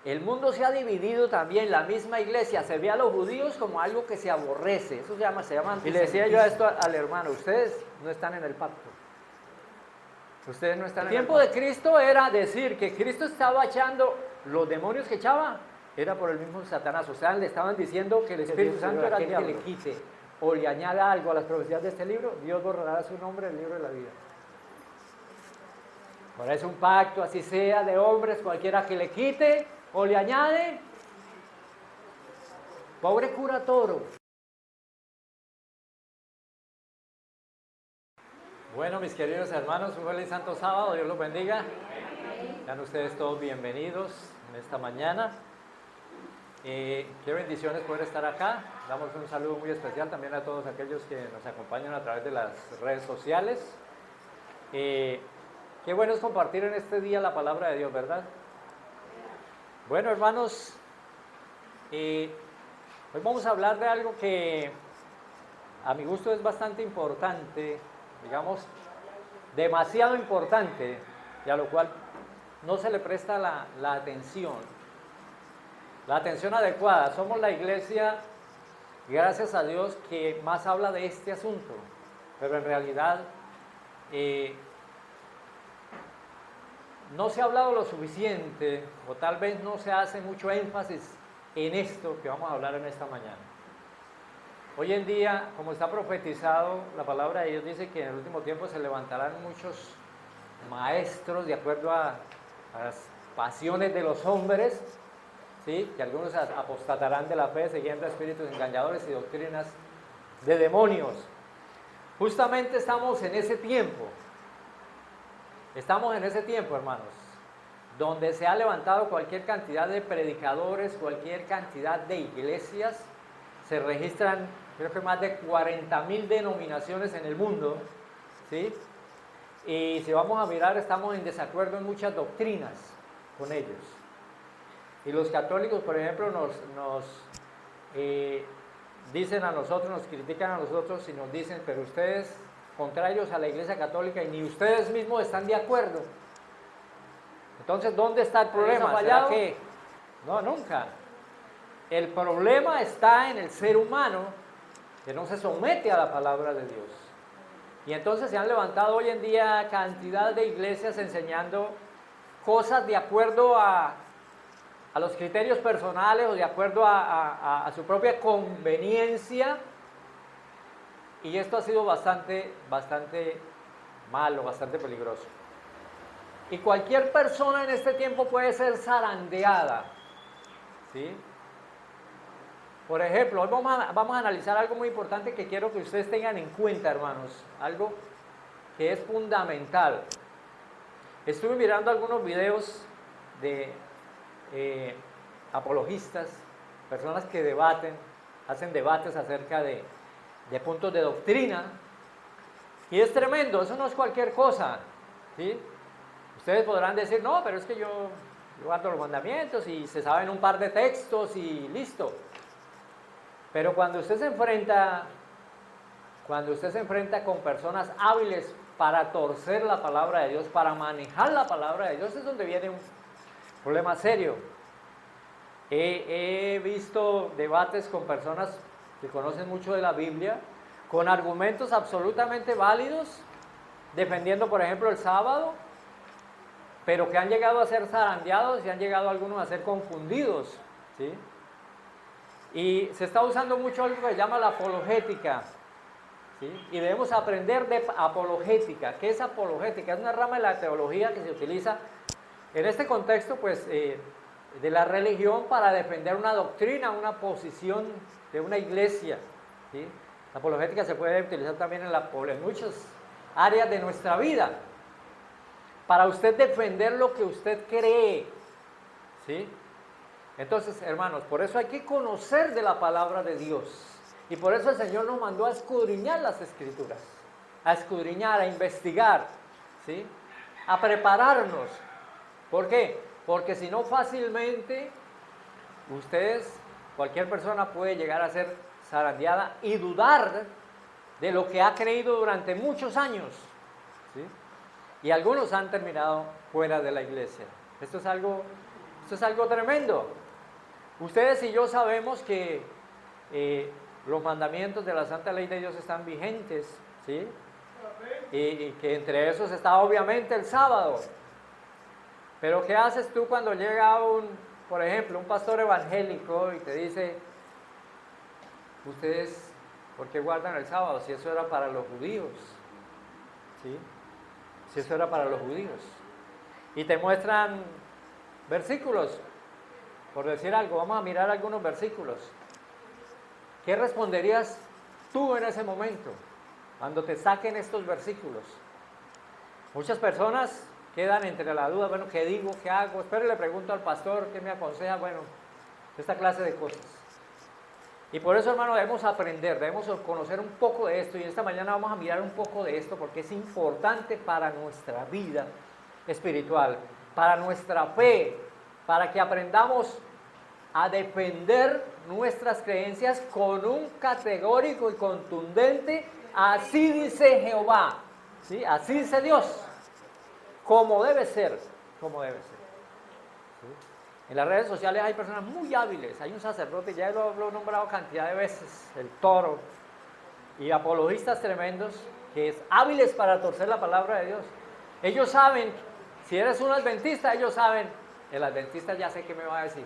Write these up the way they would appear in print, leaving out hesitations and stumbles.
El mundo se ha dividido también, la misma iglesia se ve a los judíos como algo que se aborrece, eso se llama Y le decía yo a esto al hermano, ustedes no están en el pacto. Ustedes no están El en el tiempo de pacto. Cristo era decir que Cristo estaba echando los demonios que echaba, Era por el mismo Satanás. O sea, le estaban diciendo que el Espíritu Dios Santo era era el aquel que le diablo. quite o le añada algo a las profecías de este libro, Dios borrará su nombre del libro de la vida. Ahora es un pacto, así sea, de hombres, cualquiera que le quite o le añade. Pobre cura toro. Bueno, mis queridos hermanos, un feliz santo sábado, Dios los bendiga. Sean ustedes todos bienvenidos en esta mañana. Qué bendiciones poder estar acá. Damos un saludo muy especial también a todos aquellos que nos acompañan a través de las redes sociales. Qué bueno es compartir en este día la palabra de Dios, ¿verdad? Bueno, hermanos, hoy vamos a hablar de algo que a mi gusto es bastante importante, digamos, demasiado importante, y a lo cual no se le presta la atención adecuada. Somos la iglesia, gracias a Dios, que más habla de este asunto, pero en realidad no se ha hablado lo suficiente, o tal vez no se hace mucho énfasis en esto que vamos a hablar en esta mañana. Hoy en día, como está profetizado, la palabra de Dios dice que en el último tiempo se levantarán muchos maestros de acuerdo a las pasiones de los hombres, ¿sí? Que algunos apostatarán de la fe siguiendo espíritus engañadores y doctrinas de demonios. Justamente estamos en ese tiempo. Estamos en ese tiempo, hermanos, donde se ha levantado cualquier cantidad de predicadores, cualquier cantidad de iglesias. Se registran, creo que más de 40,000 denominaciones en el mundo, ¿sí? Y si vamos a mirar, estamos en desacuerdo en muchas doctrinas con ellos. Y los católicos, por ejemplo, nos dicen a nosotros, nos critican a nosotros y nos dicen, pero ustedes, contrarios a la Iglesia Católica, y ni ustedes mismos están de acuerdo. Entonces, ¿dónde está el problema? ¿Será que? No, nunca. El problema está en el ser humano que no se somete a la palabra de Dios. Y entonces se han levantado hoy en día cantidad de iglesias enseñando cosas de acuerdo a los criterios personales o de acuerdo a su propia conveniencia. Y esto ha sido bastante malo, bastante peligroso. Y cualquier persona en este tiempo puede ser zarandeada, ¿sí? Por ejemplo, hoy vamos a analizar algo muy importante que quiero que ustedes tengan en cuenta, hermanos. Algo que es fundamental. Estuve mirando algunos videos de apologistas, personas que debaten, hacen debates acerca de puntos de doctrina. Y es tremendo, eso no es cualquier cosa, ¿sí? Ustedes podrán decir, no, pero es que yo guardo los mandamientos y se saben un par de textos y listo. Pero cuando usted se enfrenta con personas hábiles para torcer la palabra de Dios, para manejar la palabra de Dios, es donde viene un problema serio. He visto debates con personas que conocen mucho de la Biblia, con argumentos absolutamente válidos, defendiendo, por ejemplo, el sábado, pero que han llegado a ser zarandeados y han llegado algunos a ser confundidos, ¿sí? Y se está usando mucho algo que se llama la apologética, ¿sí? Y debemos aprender de apologética. ¿Qué es apologética? Es una rama de la teología que se utiliza en este contexto, pues, de la religión para defender una doctrina, una posición de una iglesia, ¿sí? La apologética se puede utilizar también en muchas áreas de nuestra vida, para usted defender lo que usted cree, ¿sí? Entonces, hermanos, por eso hay que conocer de la palabra de Dios. Y por eso el Señor nos mandó a escudriñar las Escrituras, a escudriñar, a investigar, ¿sí? A prepararnos. ¿Por qué? Porque si no, fácilmente cualquier persona puede llegar a ser zarandeada y dudar de lo que ha creído durante muchos años, ¿sí? Y algunos han terminado fuera de la iglesia. Esto es Esto es algo tremendo. Ustedes y yo sabemos que los mandamientos de la Santa Ley de Dios están vigentes, ¿sí? Y que entre esos está obviamente el sábado. Pero ¿qué haces tú cuando llega por ejemplo, un pastor evangélico y te dice, ustedes, ¿por qué guardan el sábado? Si eso era para los judíos, ¿sí? Si eso era para los judíos. Y te muestran versículos, por decir algo, vamos a mirar algunos versículos. ¿Qué responderías tú en ese momento, cuando te saquen estos versículos? Muchas personas quedan entre la duda, bueno, ¿qué digo? ¿Qué hago? Espero le pregunto al pastor, ¿qué me aconseja? Bueno, esta clase de cosas. Y por eso, hermano, debemos aprender, debemos conocer un poco de esto, y esta mañana vamos a mirar un poco de esto, porque es importante para nuestra vida espiritual, para nuestra fe, para que aprendamos a defender nuestras creencias con un categórico y contundente, así dice Jehová, ¿sí? Así dice Dios, como debe ser, como debe ser. ¿Sí? En las redes sociales hay personas muy hábiles, hay un sacerdote, ya lo he nombrado cantidad de veces, el Toro, y apologistas tremendos, que es hábiles para torcer la palabra de Dios. Ellos saben, si eres un adventista, ellos saben, el adventista ya sé qué me va a decir.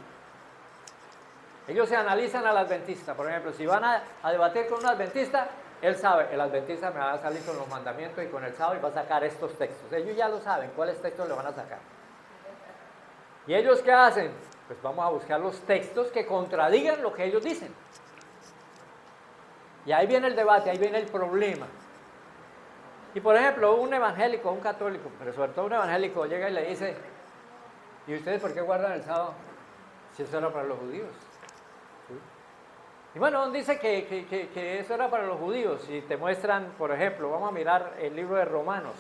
Ellos se analizan al adventista, por ejemplo, si van a debatir con un adventista, él sabe, el adventista me va a salir con los mandamientos y con el sábado y va a sacar estos textos. Ellos ya lo saben, cuáles textos le van a sacar. ¿Y ellos qué hacen? Pues vamos a buscar los textos que contradigan lo que ellos dicen. Y ahí viene el debate, ahí viene el problema. Y por ejemplo, un evangélico, un católico, pero sobre todo un evangélico, llega y le dice, ¿y ustedes por qué guardan el sábado? Si eso era para los judíos. ¿Sí? Y bueno, dice que eso era para los judíos, y te muestran, por ejemplo, vamos a mirar el libro de Romanos.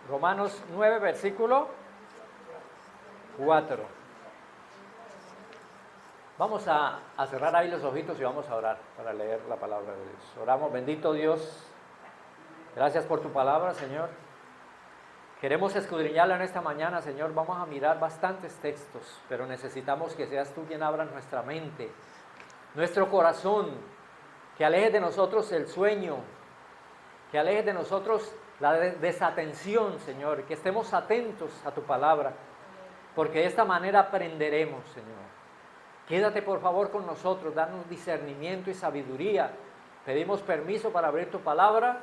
Romanos 9, versículo 4. Vamos a cerrar ahí los ojitos y vamos a orar para leer la palabra de Dios. Oramos, bendito Dios, gracias por tu palabra, Señor. Queremos escudriñarla en esta mañana, Señor. Vamos a mirar bastantes textos, pero necesitamos que seas tú quien abra nuestra mente, nuestro corazón, que alejes de nosotros el sueño, que alejes de nosotros la desatención, Señor, que estemos atentos a tu palabra, porque de esta manera aprenderemos, Señor. Quédate por favor con nosotros, danos discernimiento y sabiduría. Pedimos permiso para abrir tu palabra,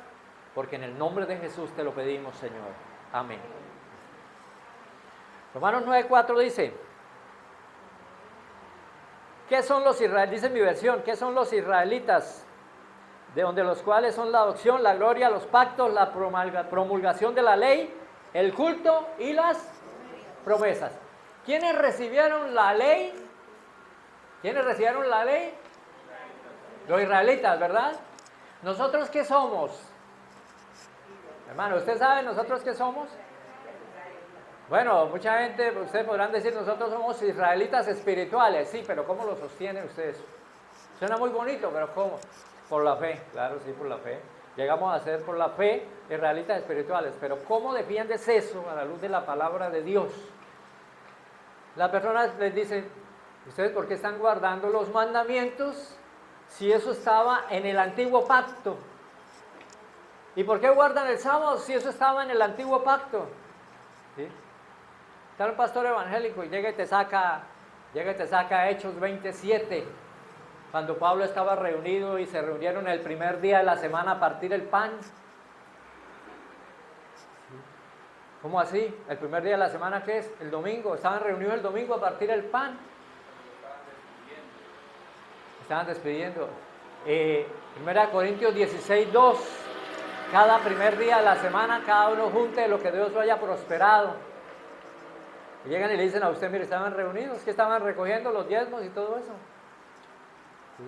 porque en el nombre de Jesús te lo pedimos, Señor. Amén. Romanos 9:4 dice, ¿qué son los israelitas? Dice en mi versión, ¿qué son los israelitas? De donde los cuales son la adopción, la gloria, los pactos, la promulgación de la ley, el culto y las promesas. ¿Quiénes recibieron la ley? ¿Quiénes recibieron la ley? Los israelitas, ¿verdad? ¿Nosotros qué somos? Hermano, ¿usted sabe nosotros qué somos? Bueno, mucha gente, ustedes podrán decir, nosotros somos israelitas espirituales. Sí, pero ¿cómo lo sostienen ustedes? Suena muy bonito, pero ¿cómo? Por la fe, claro, sí, por la fe. Llegamos a ser por la fe israelitas espirituales, pero ¿cómo defiendes eso a la luz de la palabra de Dios? Las personas les dicen, ¿ustedes por qué están guardando los mandamientos si eso estaba en el antiguo pacto? ¿Y por qué guardan el sábado si eso estaba en el antiguo pacto? ¿Sí? Está un pastor evangélico y llega y te saca Hechos 27, cuando Pablo estaba reunido y se reunieron el primer día de la semana a partir el pan. ¿Cómo así? ¿El primer día de la semana qué es? El domingo. Estaban reunidos el domingo a partir el pan. Estaban despidiendo. 1 Corintios 16:2. Cada primer día de la semana, cada uno junte lo que Dios lo haya prosperado. Y llegan y le dicen a usted, mire, estaban reunidos, que estaban recogiendo los diezmos y todo eso. ¿Sí?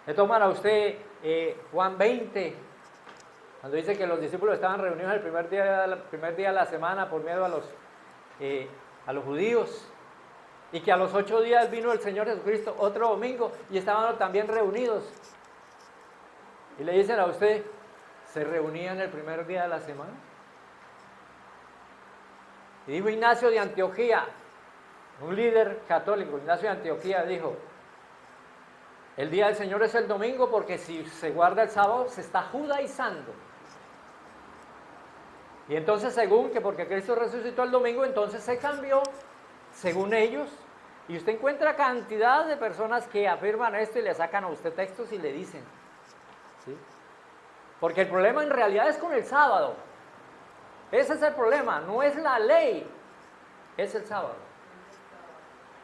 Le toman a usted Juan 20, cuando dice que los discípulos estaban reunidos el primer día de la semana por miedo a los judíos, y que a los 8 días vino el Señor Jesucristo otro domingo y estaban también reunidos. Y le dicen a usted, ¿se reunían el primer día de la semana? Y dijo Ignacio de Antioquía, un líder católico, Ignacio de Antioquía dijo, el día del Señor es el domingo porque si se guarda el sábado se está judaizando. Y entonces según que porque Cristo resucitó el domingo, entonces se cambió, según ellos. Y usted encuentra cantidad de personas que afirman esto y le sacan a usted textos y le dicen. ¿Sí? Porque el problema en realidad es con el sábado. Ese es el problema, no es la ley, es el sábado.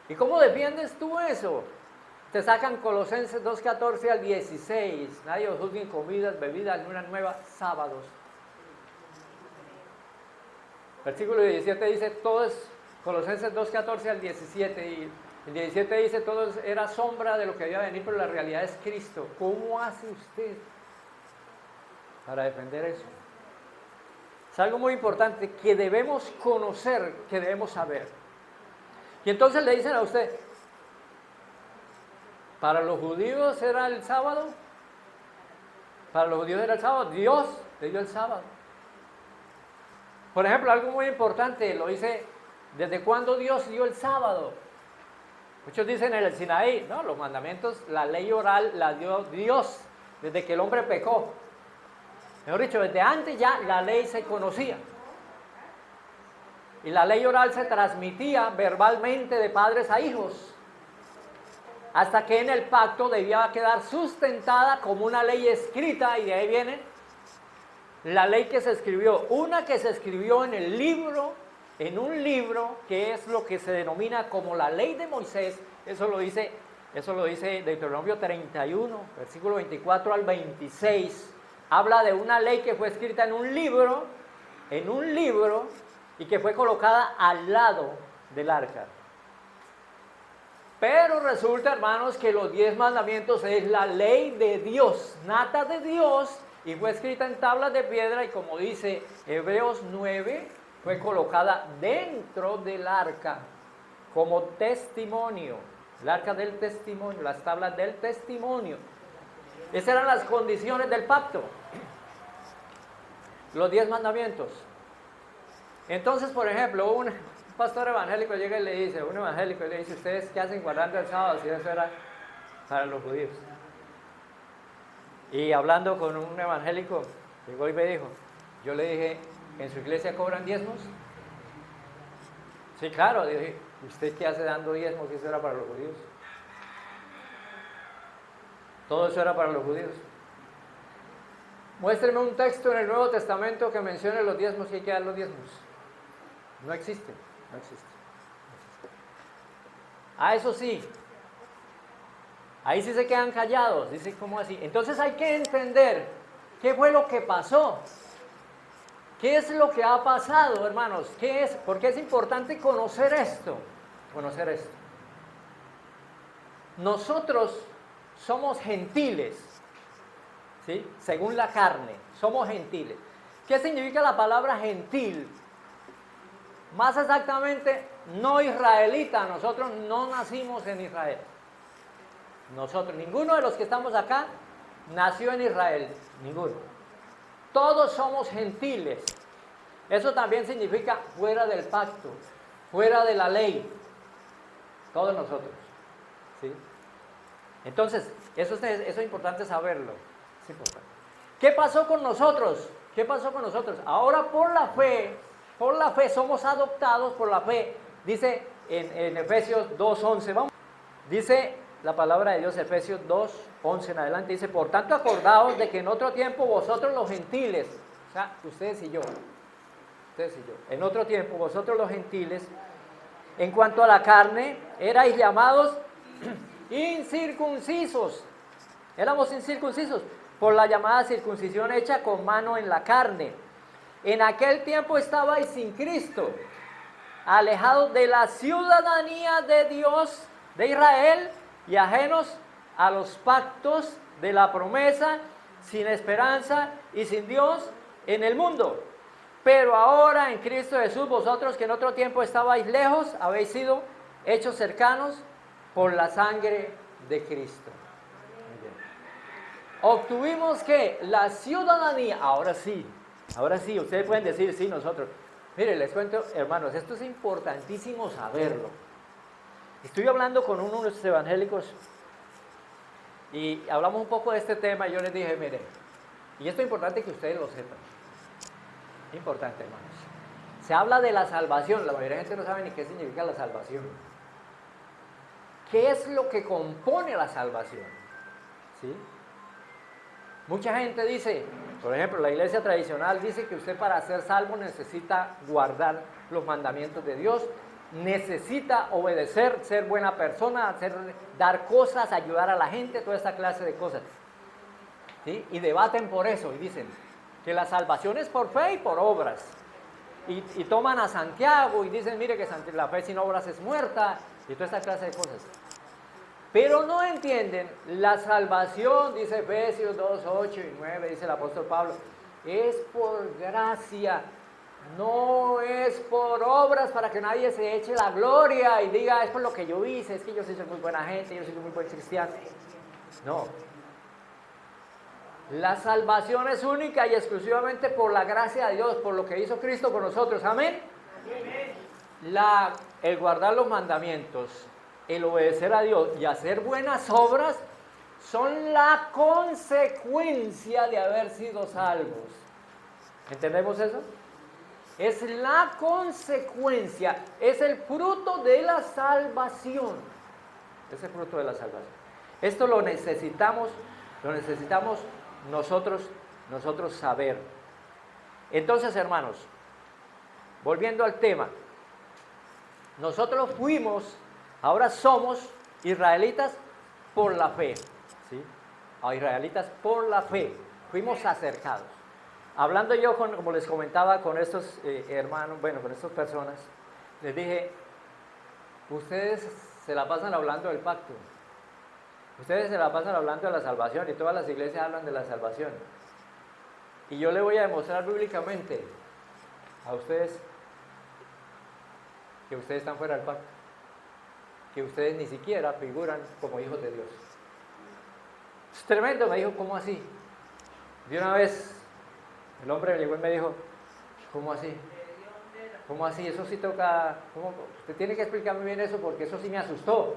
¿Y cómo defiendes tú eso? Te sacan Colosenses 2:14 al 16. Nadie os juzgue en comidas, bebidas, luna nueva, sábados. Versículo 17 dice, todo es, Colosenses 2:14 al 17, y el 17 dice, todo era sombra de lo que había de venir, pero la realidad es Cristo. ¿Cómo hace usted para defender eso? Es algo muy importante que debemos conocer, que debemos saber. Y entonces le dicen a usted, para los judíos era el sábado, para los judíos era el sábado, Dios le dio el sábado. Por ejemplo, algo muy importante, lo dice, ¿desde cuándo Dios dio el sábado? Muchos dicen en el Sinaí, no, los mandamientos, la ley oral la dio Dios, desde que el hombre pecó. Mejor dicho, desde antes ya la ley se conocía. Y la ley oral se transmitía verbalmente de padres a hijos, hasta que en el pacto debía quedar sustentada como una ley escrita, y de ahí viene la ley que se escribió, una que se escribió en el libro, en un libro que es lo que se denomina como la ley de Moisés. Eso lo dice Deuteronomio 31, versículo 24 al 26. Habla de una ley que fue escrita en un libro, y que fue colocada al lado del arca. Pero resulta, hermanos, que los 10 mandamientos es la ley de Dios, nata de Dios, y fue escrita en tablas de piedra, y como dice Hebreos 9, fue colocada dentro del arca como testimonio, el arca del testimonio, las tablas del testimonio. Esas eran las condiciones del pacto, los 10 mandamientos. Entonces, por ejemplo, un pastor evangélico llega y le dice, ¿ustedes qué hacen guardando el sábado si eso era para los judíos? Y hablando con un evangélico, llegó y me dijo, yo le dije, ¿en su iglesia cobran diezmos? Sí, claro. Dije, ¿usted qué hace dando diezmos si eso era para los judíos? Todo eso era para los judíos. Muéstreme un texto en el Nuevo Testamento que mencione los diezmos y hay que dar los diezmos. No existe. Eso sí, ahí sí se quedan callados. Dice, ¿cómo así? Entonces hay que entender qué fue lo que pasó. ¿Qué es lo que ha pasado, hermanos? ¿Qué es? Porque es importante conocer esto. Nosotros somos gentiles, ¿sí? Según la carne, somos gentiles. ¿Qué significa la palabra gentil? Más exactamente, no israelita. Nosotros no nacimos en Israel. Ninguno de los que estamos acá nació en Israel, ninguno. Todos somos gentiles. Eso también significa fuera del pacto, fuera de la ley. Todos nosotros, ¿sí? Entonces, eso es importante saberlo. Es importante. ¿Qué pasó con nosotros? Ahora por la fe somos adoptados por la fe. Dice en Efesios 2:11, vamos. Dice la palabra de Dios, Efesios 2:11 en adelante, dice, por tanto acordaos de que en otro tiempo vosotros los gentiles, o sea, ustedes y yo, en otro tiempo vosotros los gentiles, en cuanto a la carne, erais llamados incircuncisos, éramos incircuncisos, por la llamada circuncisión hecha con mano en la carne. En aquel tiempo estabais sin Cristo, alejados de la ciudadanía de Dios, de Israel, y ajenos a los pactos de la promesa, sin esperanza y sin Dios en el mundo. Pero ahora en Cristo Jesús, vosotros que en otro tiempo estabais lejos, habéis sido hechos cercanos por la sangre de Cristo. Obtuvimos que la ciudadanía, ahora sí, ustedes pueden decir, sí, nosotros, Mire, les cuento, hermanos, esto es importantísimo saberlo. Estoy hablando con unos evangélicos y hablamos un poco de este tema y yo les dije, mire, y esto es importante que ustedes lo sepan. Importante, hermanos. Se habla de la salvación, la mayoría de la gente no sabe ni qué significa la salvación. ¿Qué es lo que compone la salvación? ¿Sí? Mucha gente dice, por ejemplo, la iglesia tradicional dice que usted para ser salvo necesita guardar los mandamientos de Dios, necesita obedecer, ser buena persona, dar cosas, ayudar a la gente, toda esta clase de cosas. ¿Sí? Y debaten por eso y dicen que la salvación es por fe y por obras. Y toman a Santiago y dicen, mire que la fe sin obras es muerta y toda esta clase de cosas. Pero no entienden, la salvación, dice Efesios 2, 8 y 9, dice el apóstol Pablo, es por gracia, no es por obras para que nadie se eche la gloria y diga, es por lo que yo hice, es que yo soy muy buena gente, yo soy muy buen cristiano. No. La salvación es única y exclusivamente por la gracia de Dios, por lo que hizo Cristo por nosotros. Amén. El guardar los mandamientos, el obedecer a Dios y hacer buenas obras son la consecuencia de haber sido salvos. ¿Entendemos eso? Es la consecuencia, es el fruto de la salvación. Es el fruto de la salvación. Esto lo necesitamos nosotros saber. Entonces, hermanos, volviendo al tema, nosotros ahora somos israelitas por la fe, ¿sí? Israelitas por la fe, fuimos acercados. Hablando yo, como les comentaba, con estos hermanos, con estas personas, les dije, ustedes se la pasan hablando del pacto. Ustedes se la pasan hablando de la salvación y todas las iglesias hablan de la salvación. Y yo le voy a demostrar bíblicamente a ustedes que ustedes están fuera del pacto, que ustedes ni siquiera figuran como hijos de Dios. Es tremendo, me dijo, ¿cómo así? De una vez el hombre llegó y me dijo, ¿cómo así? ¿Cómo así? Eso sí toca, usted tiene que explicarme bien eso porque eso sí me asustó.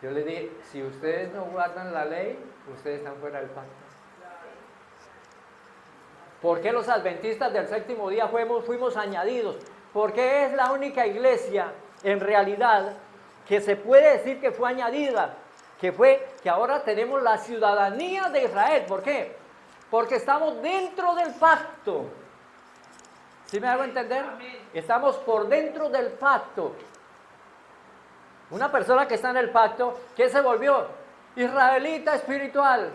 Yo le dije, si ustedes no guardan la ley, ustedes están fuera del pacto. ¿Por qué los adventistas del séptimo día fuimos añadidos? Porque es la única iglesia, en realidad, que se puede decir que fue añadida, que ahora tenemos la ciudadanía de Israel. ¿Por qué? Porque estamos dentro del pacto. ¿Sí me hago entender? Estamos por dentro del pacto. Una persona que está en el pacto, ¿qué se volvió? Israelita espiritual.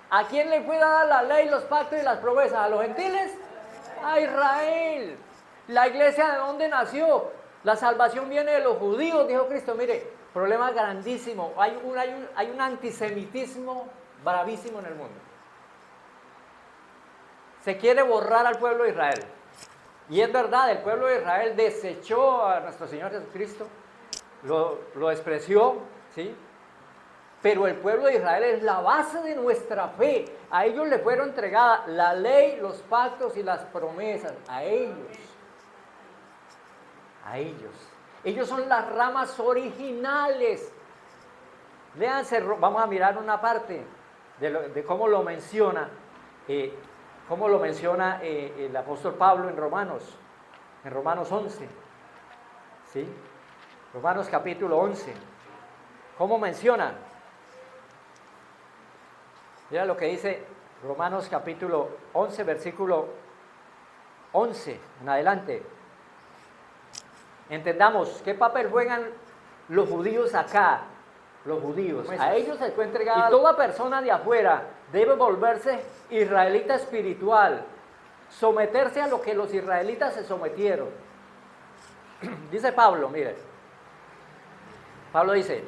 ¿A quién le fue dada la ley, los pactos y las promesas? ¿A los gentiles? A Israel. ¿La iglesia de dónde nació? La salvación viene de los judíos, dijo Cristo. Mire, problema grandísimo. Hay un antisemitismo bravísimo en el mundo. Se quiere borrar al pueblo de Israel. Y es verdad, el pueblo de Israel desechó a nuestro Señor Jesucristo. Lo despreció, ¿sí? Pero el pueblo de Israel es la base de nuestra fe. A ellos le fueron entregadas la ley, los pactos y las promesas. A ellos. A ellos. Ellos son las ramas originales. Léanse, vamos a mirar una parte de cómo lo menciona, el apóstol Pablo en Romanos 11. ¿Sí? Romanos capítulo 11. ¿Cómo menciona? Mira lo que dice Romanos capítulo 11, versículo 11 en adelante. Entendamos, ¿qué papel juegan los judíos acá? Los judíos. A ellos se fue entregada. Y toda persona de afuera debe volverse israelita espiritual, someterse a lo que los israelitas se sometieron. Dice Pablo, mire. Pablo dice,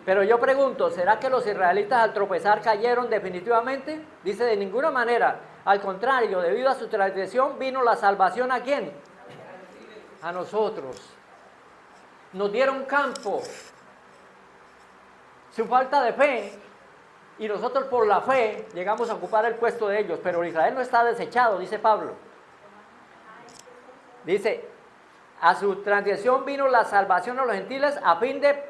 pero yo pregunto, ¿será que los israelitas al tropezar cayeron definitivamente? Dice, de ninguna manera. Al contrario, debido a su transgresión vino la salvación ¿a quién? A nosotros. Nos dieron campo. Su falta de fe, y nosotros por la fe llegamos a ocupar el puesto de ellos, pero Israel no está desechado, dice Pablo. Dice, a su transgresión vino la salvación a los gentiles a fin de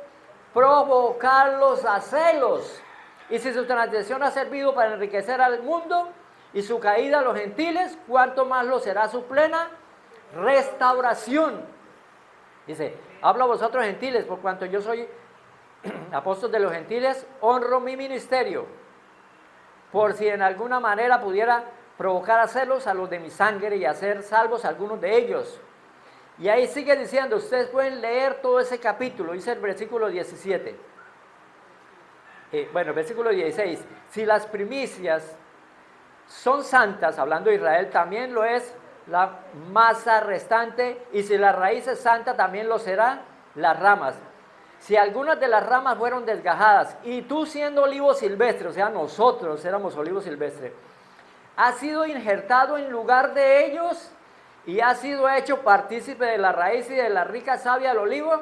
provocarlos a celos. Y si su transgresión ha servido para enriquecer al mundo y su caída a los gentiles, ¿cuánto más lo será su plena restauración? Dice, hablo a vosotros gentiles, por cuanto yo soy apóstol de los gentiles, honro mi ministerio, por si en alguna manera pudiera provocar a celos a los de mi sangre y hacer salvos a algunos de ellos. Y ahí sigue diciendo, ustedes pueden leer todo ese capítulo, dice el versículo 17. El versículo 16, si las primicias son santas, hablando de Israel, también lo es la masa restante, y si la raíz es santa, también lo serán las ramas. Si algunas de las ramas fueron desgajadas, y tú siendo olivo silvestre, o sea, nosotros éramos olivo silvestre, has sido injertado en lugar de ellos, y has sido hecho partícipe de la raíz y de la rica savia del olivo,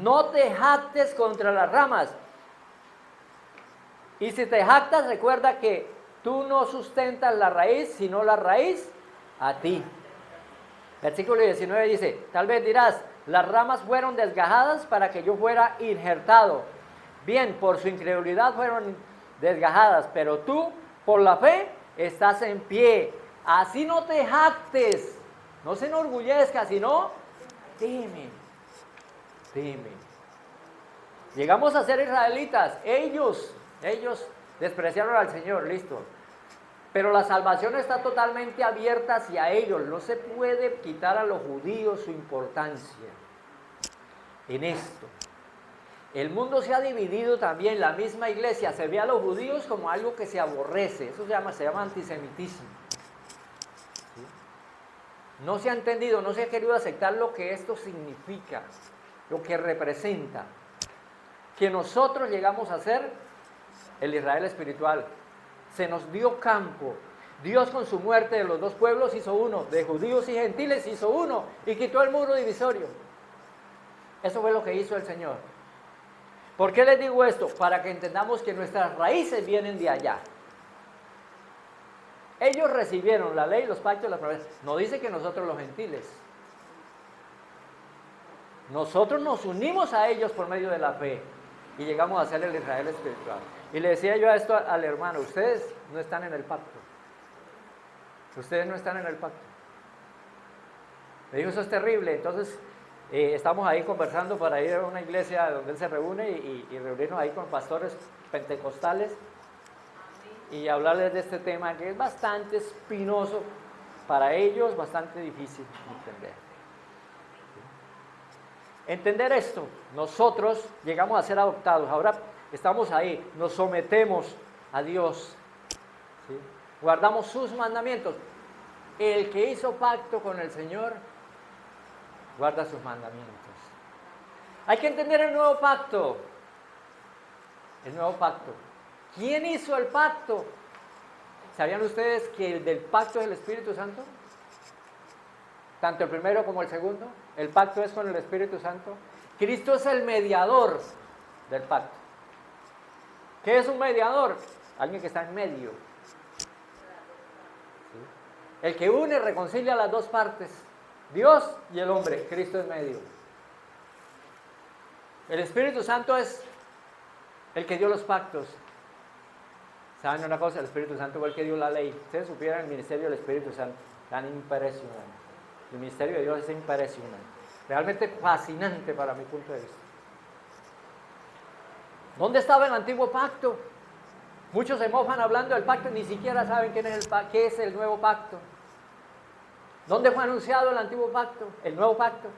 no te jactes contra las ramas. Y si te jactas, recuerda que tú no sustentas la raíz, sino la raíz a ti. Versículo 19 dice, tal vez dirás, las ramas fueron desgajadas para que yo fuera injertado. Bien, por su incredulidad fueron desgajadas, pero tú, por la fe, estás en pie. Así no te jactes, no se enorgullezca, sino teme. Llegamos a ser israelitas, ellos despreciaron al Señor, listo. Pero la salvación está totalmente abierta hacia ellos, no se puede quitar a los judíos su importancia en esto. El mundo se ha dividido también, la misma iglesia se ve a los judíos como algo que se aborrece, eso se llama antisemitismo. ¿Sí? No se ha entendido, no se ha querido aceptar lo que esto significa, lo que representa, que nosotros llegamos a ser el Israel espiritual. Se nos dio campo. Dios con su muerte de los dos pueblos hizo uno, de judíos y gentiles hizo uno, y quitó el muro divisorio. Eso fue lo que hizo el Señor. ¿Por qué les digo esto? Para que entendamos que nuestras raíces vienen de allá. Ellos recibieron la ley, los pactos, las promesas. No dice que nosotros los gentiles. Nosotros nos unimos a ellos por medio de la fe y llegamos a ser el Israel espiritual. Y le decía yo a esto al hermano, ustedes no están en el pacto. Ustedes no están en el pacto. Me dijo, eso es terrible. Entonces, estamos ahí conversando para ir a una iglesia donde él se reúne y reunirnos ahí con pastores pentecostales y hablarles de este tema que es bastante espinoso para ellos, bastante difícil de entender. Entender esto, nosotros llegamos a ser adoptados, ahora estamos ahí, nos sometemos a Dios, ¿sí? Guardamos sus mandamientos. El que hizo pacto con el Señor, guarda sus mandamientos. Hay que entender el nuevo pacto. El nuevo pacto. ¿Quién hizo el pacto? ¿Sabían ustedes que el del pacto es el Espíritu Santo? Tanto el primero como el segundo. El pacto es con el Espíritu Santo. Cristo es el mediador del pacto. ¿Qué es un mediador? Alguien que está en medio. ¿Sí? El que une, reconcilia las dos partes. Dios y el hombre. Cristo es medio. El Espíritu Santo es el que dio los pactos. ¿Saben una cosa? El Espíritu Santo fue el que dio la ley. Ustedes supieran el ministerio del Espíritu Santo. Tan impresionante. El ministerio de Dios es impresionante. Realmente fascinante para mi punto de vista. ¿Dónde estaba el antiguo pacto? Muchos se mofan hablando del pacto y ni siquiera saben qué es el nuevo pacto. ¿Dónde fue anunciado el antiguo pacto? El nuevo pacto.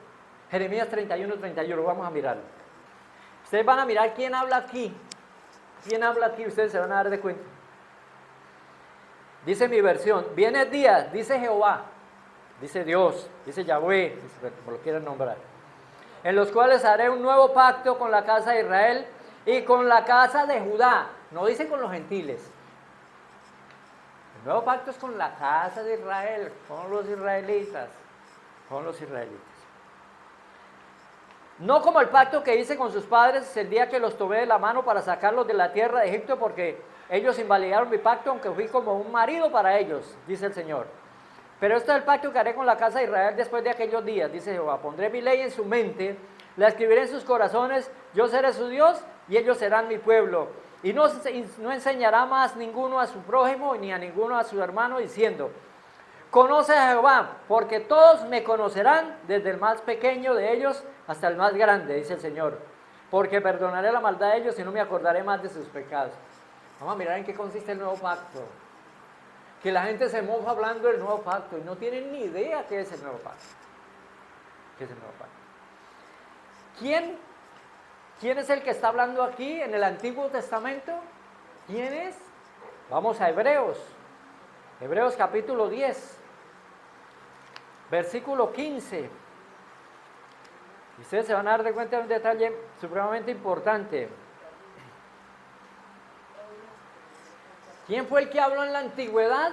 Jeremías 31:31, vamos a mirarlo. Ustedes van a mirar quién habla aquí. ¿Quién habla aquí? Ustedes se van a dar de cuenta. Dice mi versión, vienen días, dice Jehová, dice Dios, dice Yahweh, dice, como lo quieran nombrar, en los cuales haré un nuevo pacto con la casa de Israel y con la casa de Judá. No dice con los gentiles. El nuevo pacto es con la casa de Israel, con los israelitas, con los israelitas. No como el pacto que hice con sus padres el día que los tomé de la mano para sacarlos de la tierra de Egipto, porque ellos invalidaron mi pacto, aunque fui como un marido para ellos, dice el Señor. Pero esto es el pacto que haré con la casa de Israel después de aquellos días, dice Jehová. Pondré mi ley en su mente, la escribiré en sus corazones, yo seré su Dios y ellos serán mi pueblo. Y no enseñará más ninguno a su prójimo ni a ninguno a su hermano diciendo, conoce a Jehová, porque todos me conocerán, desde el más pequeño de ellos hasta el más grande, dice el Señor. Porque perdonaré la maldad de ellos y no me acordaré más de sus pecados. Vamos a mirar en qué consiste el nuevo pacto. Que la gente se mofa hablando del nuevo pacto y no tienen ni idea qué es el nuevo pacto. ¿Qué es el nuevo pacto? ¿Quién es el que está hablando aquí en el Antiguo Testamento? ¿Quién es? Vamos a Hebreos. Hebreos capítulo 10, versículo 15. Y ustedes se van a dar de cuenta de un detalle supremamente importante. ¿Quién fue el que habló en la antigüedad?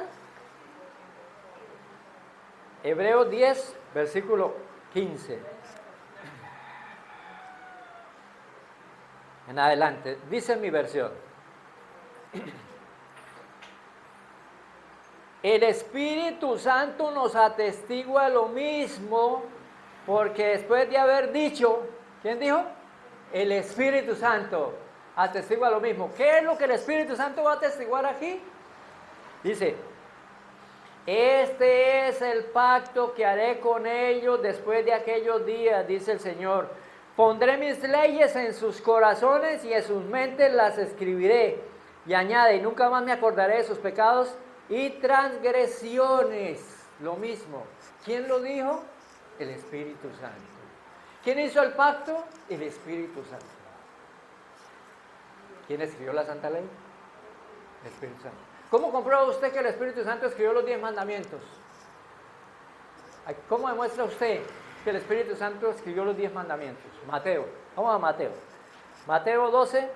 Hebreos 10, versículo 15. En adelante, dice en mi versión. El Espíritu Santo nos atestigua lo mismo, porque después de haber dicho, ¿quién dijo? El Espíritu Santo atestigua lo mismo. ¿Qué es lo que el Espíritu Santo va a atestiguar aquí? Dice, este es el pacto que haré con ellos después de aquellos días, dice el Señor. Pondré mis leyes en sus corazones y en sus mentes las escribiré. Y añade, y nunca más me acordaré de sus pecados y transgresiones. Lo mismo. ¿Quién lo dijo? El Espíritu Santo. ¿Quién hizo el pacto? El Espíritu Santo. ¿Quién escribió la Santa Ley? El Espíritu Santo. ¿Cómo comprueba usted que el Espíritu Santo escribió los 10 mandamientos? ¿Cómo demuestra usted que el Espíritu Santo escribió los 10 mandamientos? Mateo. Vamos a Mateo. Mateo 12,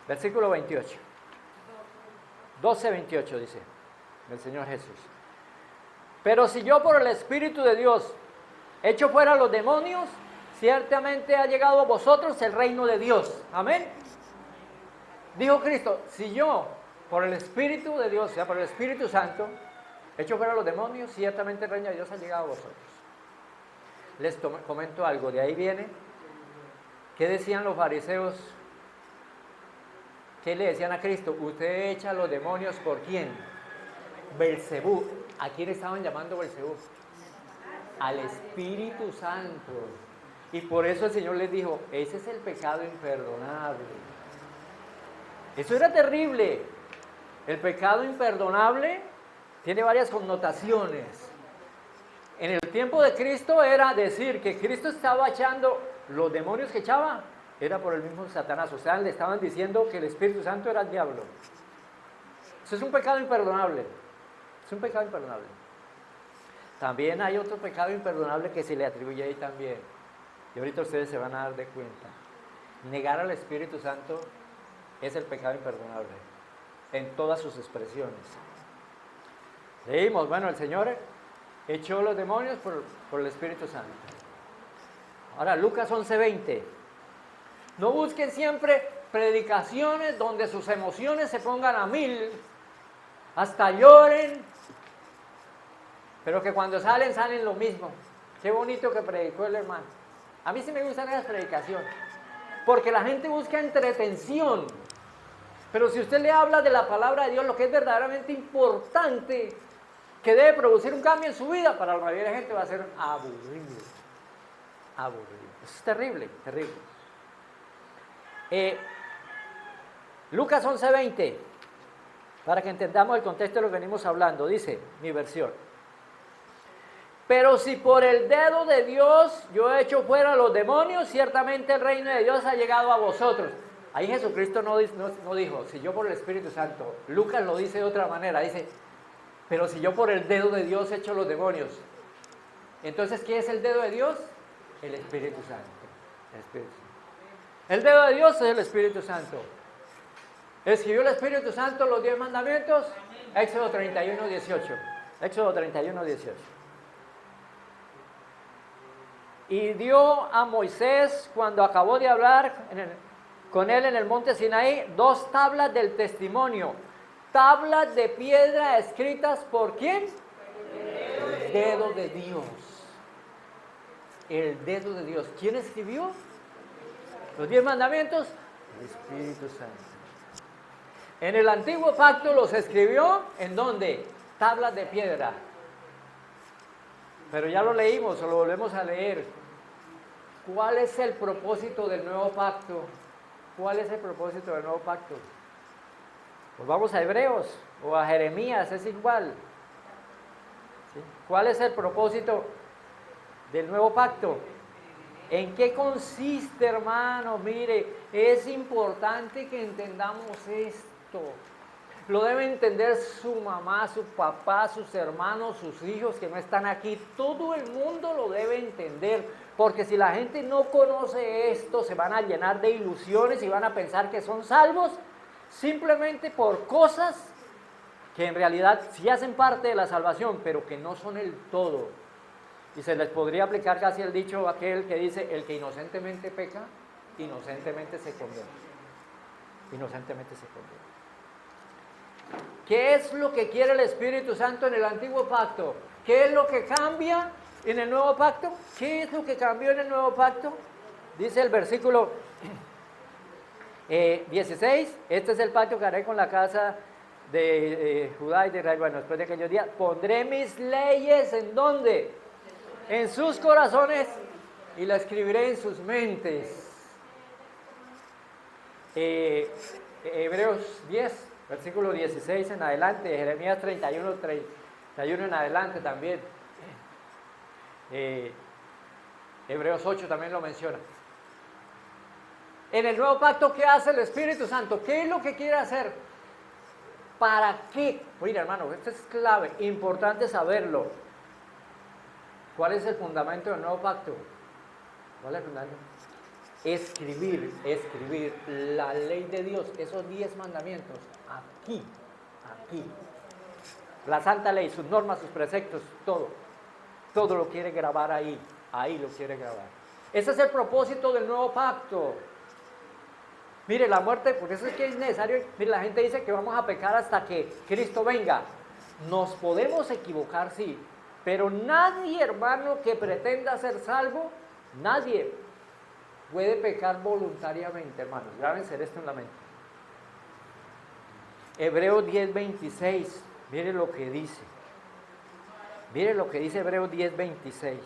versículo 28. 12, 28 dice el Señor Jesús. Pero si yo por el Espíritu de Dios echo fuera a los demonios, ciertamente ha llegado a vosotros el reino de Dios. Amén. Dijo Cristo, si yo por el Espíritu de Dios, o sea, por el Espíritu Santo, echo fuera a los demonios, ciertamente el reino de Dios ha llegado a vosotros. Les comento algo, de ahí viene. ¿Qué decían los fariseos? ¿Qué le decían a Cristo? Usted echa a los demonios, ¿por quién? Belcebú. ¿A quién estaban llamando Belcebú? Al Espíritu Santo. Y por eso el Señor les dijo, ese es el pecado imperdonable. Eso era terrible. El pecado imperdonable tiene varias connotaciones. En el tiempo de Cristo era decir que Cristo estaba echando los demonios que echaba, era por el mismo Satanás. O sea, le estaban diciendo que el Espíritu Santo era el diablo. Eso es un pecado imperdonable. Es un pecado imperdonable. También hay otro pecado imperdonable que se le atribuye ahí también. Y ahorita ustedes se van a dar de cuenta. Negar al Espíritu Santo es el pecado imperdonable en todas sus expresiones. Leímos, bueno, el Señor echó los demonios por el Espíritu Santo. Ahora, Lucas 11:20. No busquen siempre predicaciones donde sus emociones se pongan a 1000, hasta lloren, pero que cuando salen lo mismo. Qué bonito que predicó el hermano. A mí sí me gustan esas predicaciones, porque la gente busca entretención. Pero si usted le habla de la palabra de Dios, lo que es verdaderamente importante, que debe producir un cambio en su vida, para la mayoría de la gente va a ser aburrido. Aburrido. Eso es terrible, terrible. Lucas 11:20, para que entendamos el contexto de lo que venimos hablando, dice mi versión. Pero si por el dedo de Dios yo he hecho fuera a los demonios, ciertamente el reino de Dios ha llegado a vosotros. Ahí Jesucristo no dijo, si yo por el Espíritu Santo. Lucas lo dice de otra manera, dice, pero si yo por el dedo de Dios echo los demonios. Entonces, ¿qué es el dedo de Dios? El Espíritu Santo. El Espíritu Santo. El dedo de Dios es el Espíritu Santo. ¿Escribió el Espíritu Santo los 10 mandamientos? Éxodo 31:18. Éxodo 31:18. Y dio a Moisés, cuando acabó de hablar con él en el monte Sinaí, 2 tablas del testimonio, tablas de piedra escritas ¿por quién? El dedo de Dios. El dedo de Dios. ¿Quién escribió los 10 mandamientos? El Espíritu Santo. En el antiguo pacto los escribió, ¿en dónde? Tablas de piedra. Pero ya lo leímos o lo volvemos a leer. ¿Cuál es el propósito del nuevo pacto? ¿Cuál es el propósito del nuevo pacto? Pues vamos a Hebreos o a Jeremías, es igual. ¿Sí? ¿Cuál es el propósito del nuevo pacto? ¿En qué consiste, hermano? Mire, es importante que entendamos esto. Lo debe entender su mamá, su papá, sus hermanos, sus hijos que no están aquí. Todo el mundo lo debe entender. Porque si la gente no conoce esto, se van a llenar de ilusiones y van a pensar que son salvos simplemente por cosas que en realidad sí hacen parte de la salvación, pero que no son el todo. Y se les podría aplicar casi el dicho aquel que dice, el que inocentemente peca, inocentemente se condena. Inocentemente se condena. ¿Qué es lo que quiere el Espíritu Santo en el antiguo pacto? ¿Qué es lo que cambia en el nuevo pacto? ¿Qué es lo que cambió en el nuevo pacto? Dice el versículo 16, este es el pacto que haré con la casa de Judá y de Israel. Bueno, después de aquellos días, pondré mis leyes, ¿en dónde? En sus corazones y la escribiré en sus mentes. Hebreos 10, versículo 16 en adelante, Jeremías 31 en adelante también. Hebreos 8 también lo menciona. En el nuevo pacto, ¿qué hace el Espíritu Santo? ¿Qué es lo que quiere hacer? ¿Para qué? Mira, hermano, esto es clave, importante saberlo. ¿Cuál es el fundamento del nuevo pacto? ¿Cuál es el fundamento? Escribir la ley de Dios, esos 10 mandamientos, aquí. La santa ley, sus normas, sus preceptos, todo lo quiere grabar ahí lo quiere grabar. Ese es el propósito del nuevo pacto. Mire, la muerte, por eso es que es necesario, mire, la gente dice que vamos a pecar hasta que Cristo venga. Nos podemos equivocar, sí, pero nadie, hermano, que pretenda ser salvo, nadie puede pecar voluntariamente, hermanos. Grábense esto en la mente. Hebreos 10:26, mire lo que dice. Mire lo que dice Hebreos 10:26.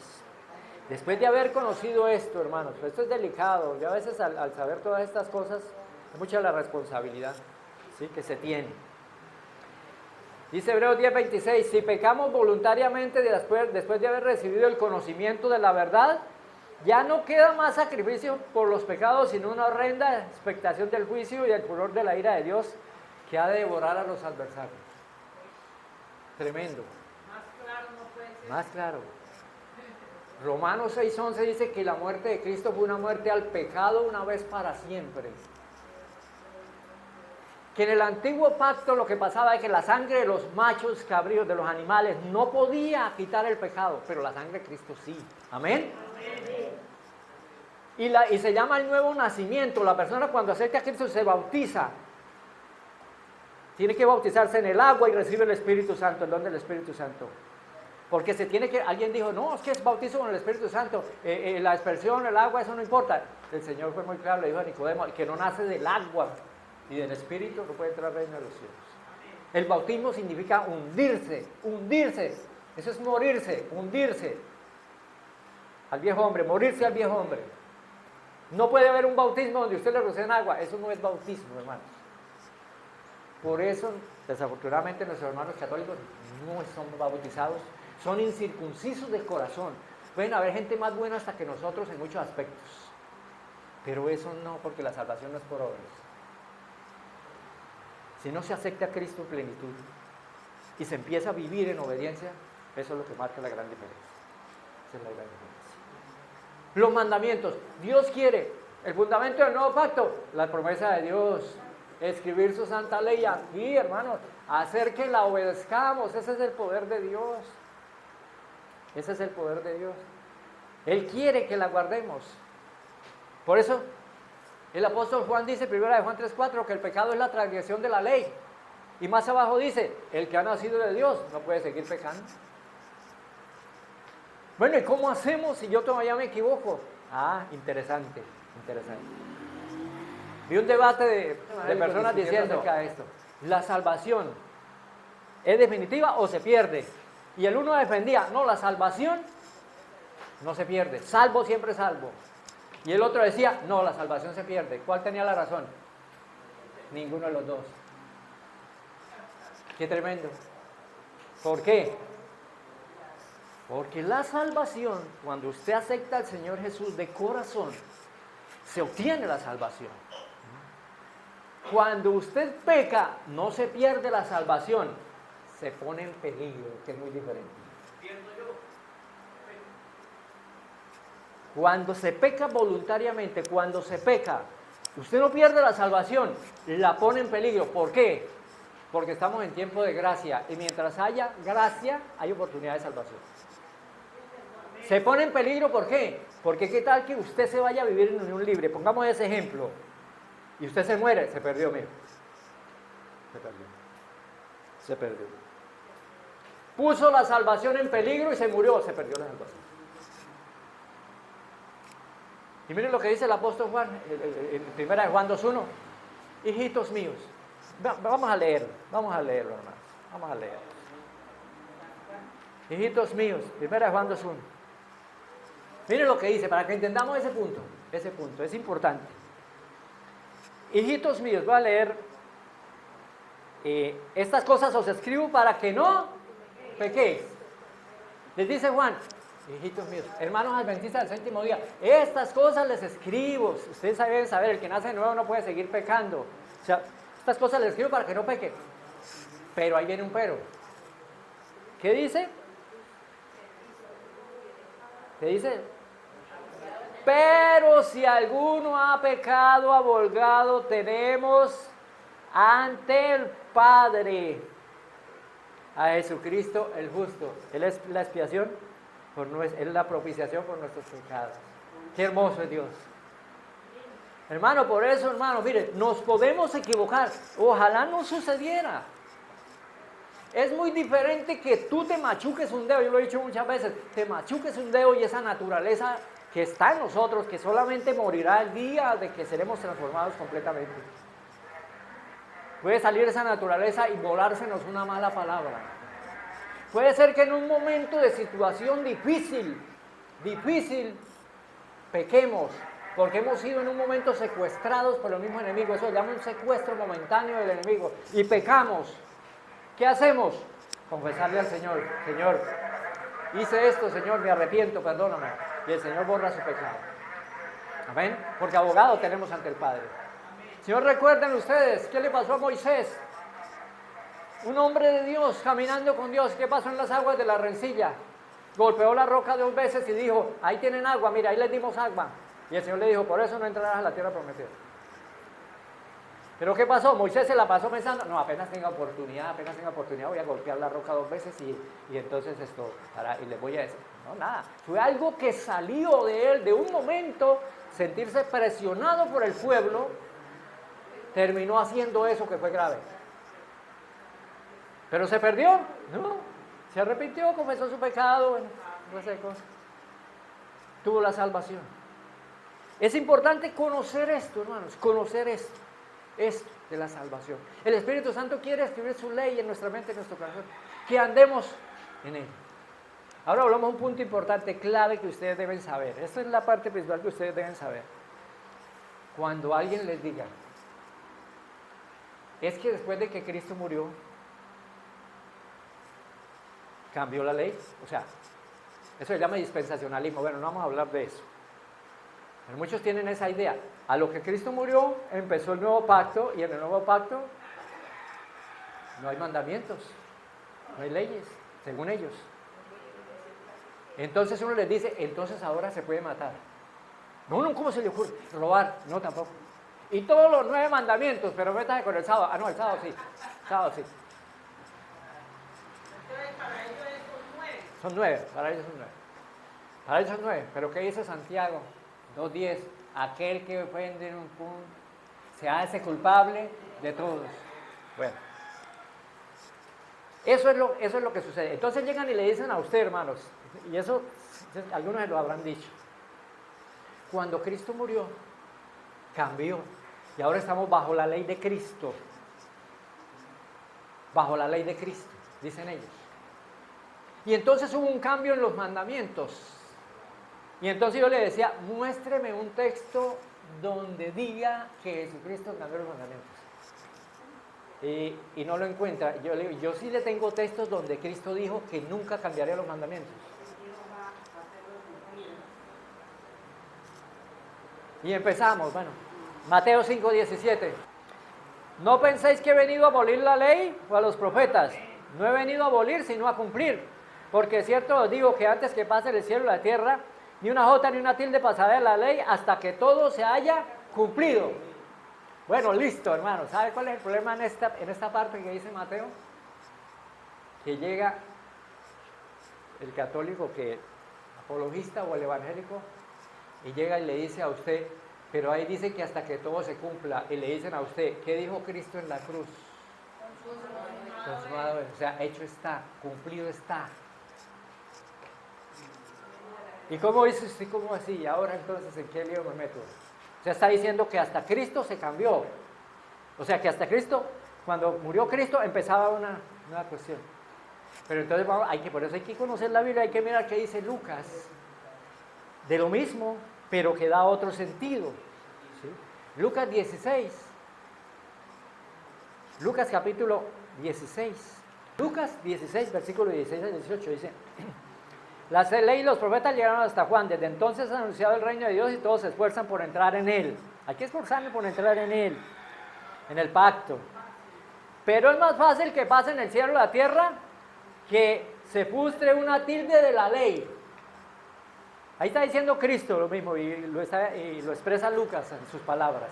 Después de haber conocido esto, hermanos, esto es delicado. Yo a veces al saber todas estas cosas, es mucha la responsabilidad, ¿sí?, que se tiene. Dice Hebreos 10:26, si pecamos voluntariamente después de haber recibido el conocimiento de la verdad, ya no queda más sacrificio por los pecados, sino una horrenda expectación del juicio y el furor de la ira de Dios que ha de devorar a los adversarios. Tremendo. Más claro no puede ser. Más claro. Romanos 6:11 dice que la muerte de Cristo fue una muerte al pecado una vez para siempre. Que en el antiguo pacto lo que pasaba es que la sangre de los machos cabríos, de los animales, no podía quitar el pecado, pero la sangre de Cristo sí. Amén. Y se llama el nuevo nacimiento. La persona cuando acepta a Cristo se bautiza. Tiene que bautizarse en el agua y recibe el Espíritu Santo. ¿En dónde el Espíritu Santo? Porque alguien dijo, no, es que es bautizo con el Espíritu Santo, la aspersión, el agua, eso no importa. El Señor fue muy claro, le dijo a Nicodemo, el que no nace del agua y del Espíritu no puede entrar al reino de los cielos. El bautismo significa hundirse, eso es morirse, hundirse al viejo hombre, morirse al viejo hombre. No puede haber un bautismo donde usted le rocen agua, eso no es bautismo, hermanos. Por eso, desafortunadamente, nuestros hermanos católicos no son bautizados, son incircuncisos de corazón. Pueden haber gente más buena hasta que nosotros en muchos aspectos, pero eso no, porque la salvación no es por obras. Si no se acepta a Cristo en plenitud y se empieza a vivir en obediencia, eso es lo que marca la gran diferencia. Esa es la gran diferencia. Los mandamientos, Dios quiere, el fundamento del nuevo pacto, la promesa de Dios, escribir su santa ley aquí, hermanos, hacer que la obedezcamos, ese es el poder de Dios. Ese es el poder de Dios. Él quiere que la guardemos. Por eso, el apóstol Juan dice, 1 Juan 3:4, que el pecado es la transgresión de la ley. Y más abajo dice, el que ha nacido de Dios no puede seguir pecando. Bueno, ¿y cómo hacemos si yo todavía me equivoco? Ah, interesante, interesante. Vi un debate de personas diciendo acerca de esto. ¿La salvación es definitiva o se pierde? Y el uno defendía, no, la salvación no se pierde, salvo siempre salvo. Y el otro decía, no, la salvación se pierde. ¿Cuál tenía la razón? Ninguno de los dos. Qué tremendo. ¿Por qué? Porque la salvación, cuando usted acepta al Señor Jesús de corazón, se obtiene la salvación. Cuando usted peca, no se pierde la salvación, se pone en peligro, que es muy diferente. Cuando se peca voluntariamente, cuando se peca, usted no pierde la salvación, la pone en peligro. ¿Por qué? Porque estamos en tiempo de gracia y mientras haya gracia, hay oportunidad de salvación. Se pone en peligro, ¿por qué? Porque qué tal que usted se vaya a vivir en unión libre, pongamos ese ejemplo, y usted se muere, se perdió, mijo. Se perdió. Se perdió. Puso la salvación en peligro y se murió, se perdió la salvación. Y miren lo que dice el apóstol Juan, en 1 Juan 2:1. Hijitos míos, vamos a leerlo, hermanos, vamos a leerlo. Hijitos míos, 1 Juan 2:1. Miren lo que dice, para que entendamos ese punto, es importante. Hijitos míos, voy a leer, estas cosas os escribo para que no pequéis. Les dice Juan, hijitos míos, hermanos adventistas del séptimo día, estas cosas les escribo. Ustedes deben saber, el que nace de nuevo no puede seguir pecando. O sea, estas cosas les escribo para que no pequen. Pero ahí viene un pero. ¿Qué dice? ¿Qué dice? Pero si alguno ha pecado, abogado tenemos ante el Padre, a Jesucristo el justo. Él es la expiación, Él es la propiciación por nuestros pecados. Qué hermoso es Dios. Hermano, por eso, hermano, mire, nos podemos equivocar. Ojalá no sucediera. Es muy diferente que tú te machuques un dedo, yo lo he dicho muchas veces, te machuques un dedo y esa naturaleza que está en nosotros, que solamente morirá el día de que seremos transformados completamente. Puede salir esa naturaleza y volársenos una mala palabra. Puede ser que en un momento de situación difícil, pequemos, porque hemos sido en un momento secuestrados por el mismo enemigo. Eso se llama un secuestro momentáneo del enemigo. Y pecamos. ¿Qué hacemos? Confesarle al Señor, Señor, hice esto, Señor, me arrepiento, perdóname. Y el Señor borra su pecado. Amén. Porque abogado tenemos ante el Padre. Señor, recuerden ustedes, ¿qué le pasó a Moisés? Un hombre de Dios, caminando con Dios, ¿qué pasó en las aguas de la rencilla? Golpeó la roca 2 veces y dijo, ahí tienen agua, mira, ahí les dimos agua. Y el Señor le dijo, por eso no entrarás a la tierra prometida. ¿Pero qué pasó? Moisés se la pasó pensando, no, apenas tenga oportunidad, voy a golpear la roca 2 veces y entonces y les voy a decir. No, nada, fue algo que salió de él, de un momento, sentirse presionado por el pueblo, terminó haciendo eso que fue grave. ¿Pero se perdió? No, se arrepintió, confesó su pecado, bueno, tuvo la salvación. Es importante conocer esto, hermanos, conocer esto de la salvación. El Espíritu Santo quiere escribir su ley en nuestra mente, en nuestro corazón, que andemos en él. Ahora hablamos de un punto importante, clave, que ustedes deben saber. Esta es la parte principal que ustedes deben saber. Cuando alguien les diga, es que después de que Cristo murió, cambió la ley, o sea, eso se llama dispensacionalismo. Bueno, no vamos a hablar de eso. Pero muchos tienen esa idea. A lo que Cristo murió, empezó el nuevo pacto, y en el nuevo pacto no hay mandamientos, no hay leyes, según ellos. Entonces uno les dice, entonces ahora se puede matar. No, ¿cómo se le ocurre? Robar, no, tampoco. Y todos los 9 mandamientos, pero métase con el sábado. Ah, no, el sábado sí. Sábado sí. Entonces, para ellos son 9. Son 9, para ellos son 9. Para ellos son 9. Pero ¿qué dice Santiago 2:10? Aquel que ofende en un punto se hace culpable de todos. Bueno, Eso es lo que sucede. Entonces llegan y le dicen a usted, hermanos, y eso algunos se lo habrán dicho. Cuando Cristo murió, cambió. Y ahora estamos bajo la ley de Cristo. Bajo la ley de Cristo, dicen ellos. Y entonces hubo un cambio en los mandamientos. Y entonces yo le decía, muéstreme un texto donde diga que Jesucristo cambió los mandamientos. Y no lo encuentra. Yo le digo, yo sí le tengo textos donde Cristo dijo que nunca cambiaría los mandamientos. Y empezamos, bueno, Mateo 5:17. No penséis que he venido a abolir la ley o a los profetas. No he venido a abolir, sino a cumplir. Porque es cierto os digo que antes que pase el cielo y la tierra, ni una jota ni una tilde pasará de la ley hasta que todo se haya cumplido. Bueno, listo, hermano. ¿Sabe cuál es el problema en esta parte que dice Mateo? Que llega el católico, que apologista o el evangélico, y llega y le dice a usted, pero ahí dice que hasta que todo se cumpla, y le dicen a usted, ¿qué dijo Cristo en la cruz? Consumado es. O sea, hecho está, cumplido está. ¿Y cómo dice usted? ¿Cómo así? ¿Y ahora entonces en qué lío me meto? O sea, está diciendo que hasta Cristo se cambió. O sea, que hasta Cristo, cuando murió Cristo, empezaba una cuestión. Pero entonces por eso hay que conocer la Biblia, hay que mirar qué dice Lucas. De lo mismo, pero que da otro sentido. ¿Sí? Lucas 16. Lucas capítulo 16. Lucas 16, versículo 16 al 18 dice: la ley y los profetas llegaron hasta Juan. Desde entonces ha anunciado el reino de Dios y todos se esfuerzan por entrar en él. Hay que esforzarme por entrar en él, en el pacto. Pero es más fácil que pase en el cielo y la tierra que se frustre una tilde de la ley. Ahí está diciendo Cristo lo mismo y lo expresa Lucas en sus palabras.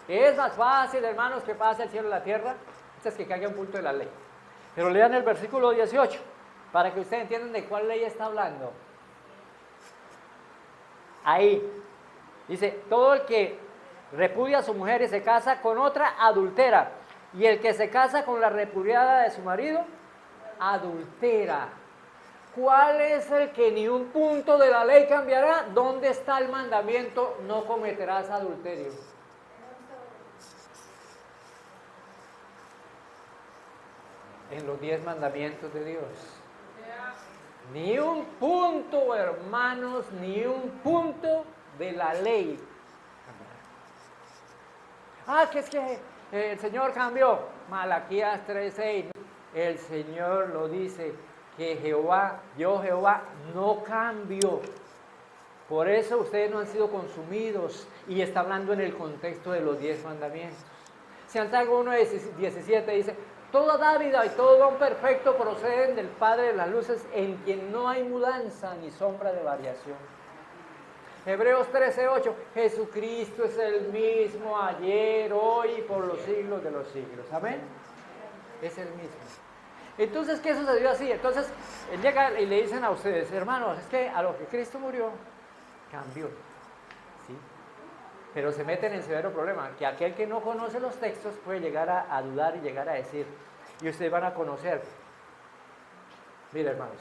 Es más fácil, hermanos, que pase el cielo y la tierra antes que caiga un punto de la ley. Pero lean el versículo 18 para que ustedes entiendan de cuál ley está hablando. Ahí dice, todo el que repudia a su mujer y se casa con otra, adultera. Y el que se casa con la repudiada de su marido, adultera. ¿Cuál es el que ni un punto de la ley cambiará? ¿Dónde está el mandamiento? No cometerás adulterio. En los 10 mandamientos de Dios. Ni un punto, hermanos, ni un punto de la ley. Que es que el Señor cambió. Malaquías 3:6. El Señor lo dice, que yo Jehová, no cambio. Por eso ustedes no han sido consumidos. Y está hablando en el contexto de los 10 mandamientos. Santiago 1:17 dice, toda dávida y todo don perfecto proceden del Padre de las luces, en quien no hay mudanza ni sombra de variación. Hebreos 13:8, Jesucristo es el mismo ayer, hoy y por los siglos de los siglos. Amén. Es el mismo. Entonces, ¿qué sucedió así? Entonces, él llega y le dicen a ustedes, hermanos, es que a lo que Cristo murió, cambió. ¿Sí? Pero se meten en severo problema, que aquel que no conoce los textos puede llegar a dudar y llegar a decir, y ustedes van a conocer. Mira, hermanos,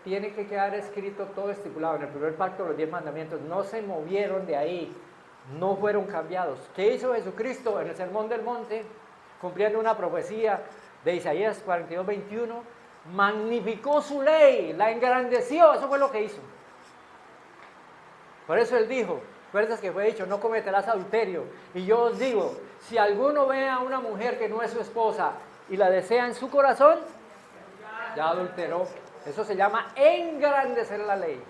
tiene que quedar escrito todo estipulado en el primer pacto, los 10 mandamientos, no se movieron de ahí, no fueron cambiados. ¿Qué hizo Jesucristo en el Sermón del Monte? Cumpliendo una profecía de Isaías 42:21, magnificó su ley, la engrandeció, eso fue lo que hizo. Por eso él dijo, ¿recuerdas que fue dicho, no cometerás adulterio? Y yo os digo, si alguno ve a una mujer que no es su esposa y la desea en su corazón, ya adulteró. Eso se llama engrandecer la ley.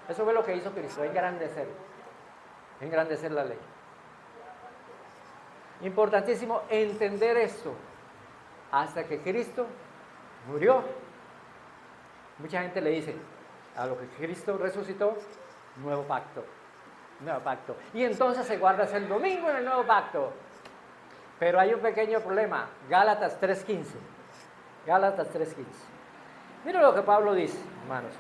Eso fue lo que hizo Cristo, engrandecer la ley. Importantísimo entender esto. Hasta que Cristo murió, mucha gente le dice, a lo que Cristo resucitó, nuevo pacto. Y entonces se guarda el domingo en el nuevo pacto. Pero hay un pequeño problema. Gálatas 3:15. Mira lo que Pablo dice, hermanos.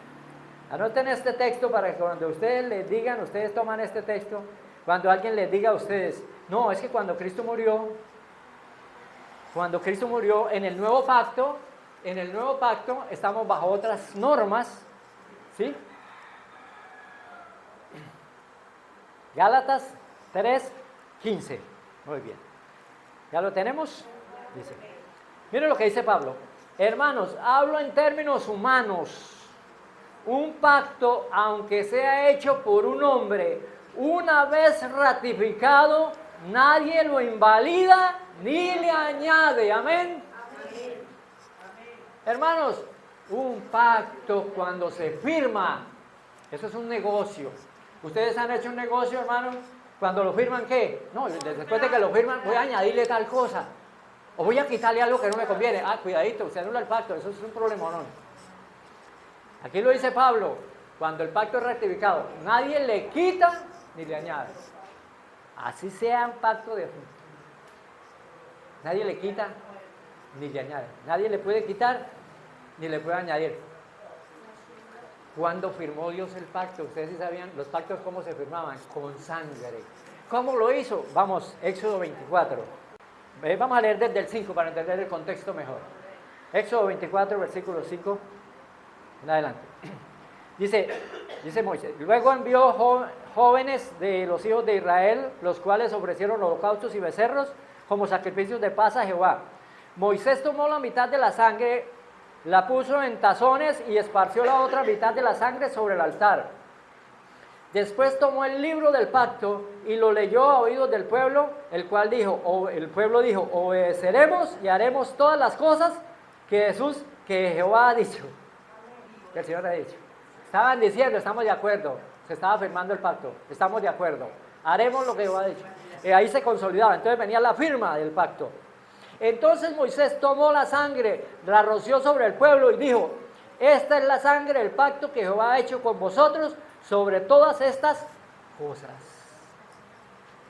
Anoten este texto para que cuando ustedes les digan, ustedes toman este texto, cuando alguien les diga a ustedes, no, es que cuando Cristo murió, cuando Cristo murió en el nuevo pacto estamos bajo otras normas, ¿sí? Gálatas 3:15. Muy bien. ¿Ya lo tenemos? Dice. Miren lo que dice Pablo. Hermanos, hablo en términos humanos. Un pacto, aunque sea hecho por un hombre, una vez ratificado, nadie lo invalida ni le añade. Amén. Hermanos, un pacto cuando se firma, eso es un negocio. ¿Ustedes han hecho un negocio, hermanos? Cuando lo firman, ¿qué? No, después de que lo firman, voy a añadirle tal cosa. O voy a quitarle algo que no me conviene. Ah, cuidadito, usted anula el pacto, eso es un problema, ¿no? Aquí lo dice Pablo, cuando el pacto es rectificado, nadie le quita ni le añade. Así sea un pacto de... Nadie le quita ni le añade. Nadie le puede quitar ni le puede añadir. ¿Cuándo firmó Dios el pacto? Ustedes sí sabían los pactos cómo se firmaban, con sangre. ¿Cómo lo hizo? Vamos, Éxodo 24. Vamos a leer desde el 5 para entender el contexto mejor. Éxodo 24, versículo 5 en adelante. Dice Moisés, luego envió jóvenes de los hijos de Israel, los cuales ofrecieron holocaustos y becerros como sacrificios de paz a Jehová. Moisés tomó la mitad de la sangre, la puso en tazones y esparció la otra mitad de la sangre sobre el altar. Después tomó el libro del pacto y lo leyó a oídos del pueblo, el pueblo dijo, obedeceremos y haremos todas las cosas que Jehová ha dicho, que el Señor ha dicho. Estaban diciendo, estamos de acuerdo, se estaba firmando el pacto, estamos de acuerdo, haremos lo que Jehová ha dicho. Ahí se consolidaba, entonces venía la firma del pacto. Entonces Moisés tomó la sangre, la roció sobre el pueblo y dijo, esta es la sangre del pacto que Jehová ha hecho con vosotros sobre todas estas cosas.